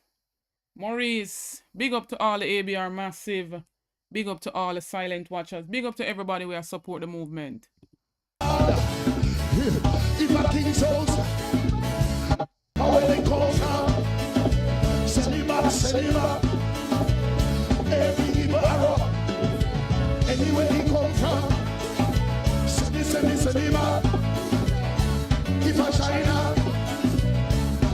Maurice. Big up to all the ABR Massive. Big up to all the silent watchers. Big up to everybody who support the movement. If I think so, how they call now? Send him up. Every evil arrow, anywhere he come from. Send him up. If I China,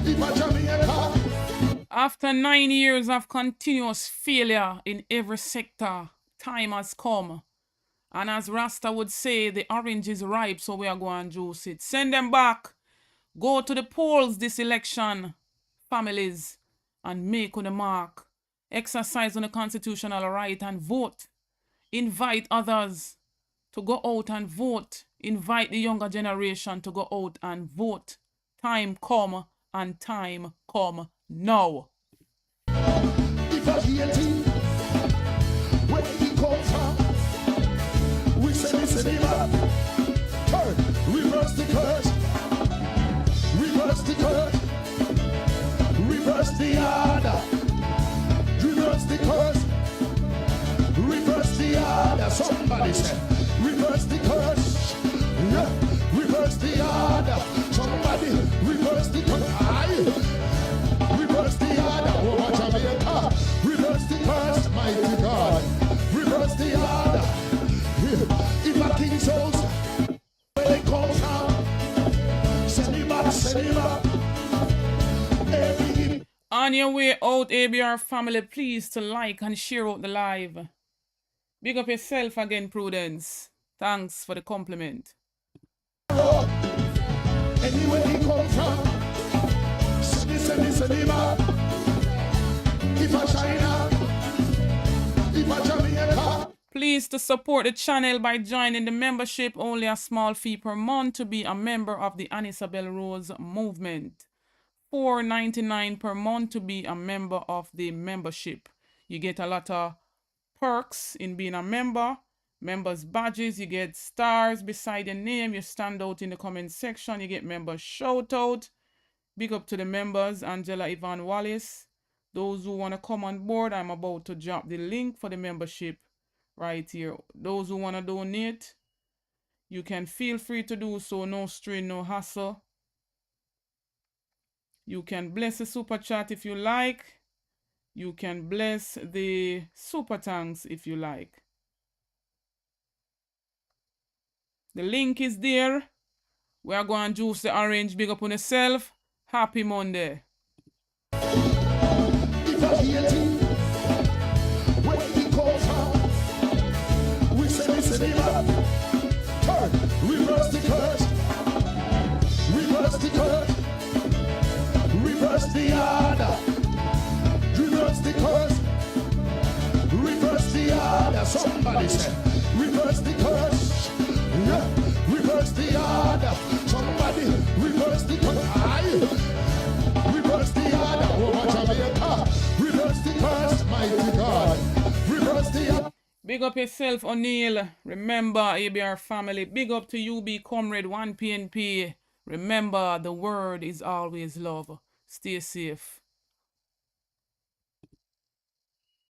if I Jamaica. After 9 years of continuous failure in every sector, time has come. And as Rasta would say, the orange is ripe, so we are going to juice it. Send them back. Go to the polls this election, families, and make on the mark. Exercise on the constitutional right and vote. Invite others to go out and vote. Invite the younger generation to go out and vote. Time come and time come now. If I hear where he come from, we send him up. Turn, reverse the curse. Reverse the curse. Reverse the order. Reverse the curse. Reverse the order. Somebody said, reverse the curse. Yeah. Reverse the order. Somebody reverse the curse. Aye. Reverse the order. Oh, Jamaica. Reverse the curse, mighty God. Reverse the order. If I think so, where they come from, send him up. On your way out, ABR family, please to like and share out the live. Big up yourself again, Prudence. Thanks for the compliment. Anywhere he come from, send him up. If I China, if I Jamaica. Please to support the channel by joining the membership. Only a small fee per month to be a member of the Anisabel Rose movement. $4.99 per month to be a member of the membership. You get a lot of perks in being a member. Members badges, you get stars beside your name. You stand out in the comment section. You get members shout out. Big up to the members, Angela Yvonne Wallace. Those who want to come on board, I'm about to drop the link for the membership right here. Those who want to donate, you can feel free to do so. No strain, no hassle. You can bless the super chat if you like. You can bless the super thanks if you like. The link is there. We are going to juice the orange. Big up on yourself. Happy Monday. If I hear where he come from, we send him up. Turn, reverse the curse. Reverse the curse. Reverse the order. Reverse the curse. Reverse the order. Somebody said, reverse the curse. Yeah. Reverse the order. Somebody reverse the curse. Aye. Reverse the order. Oh, Jamaica. Reverse the curse, mighty God. Reverse the order. Big up yourself, O'Neill. Remember, ABR family. Big up to UB Comrade 1PNP. Remember, the word is always love. Stay safe.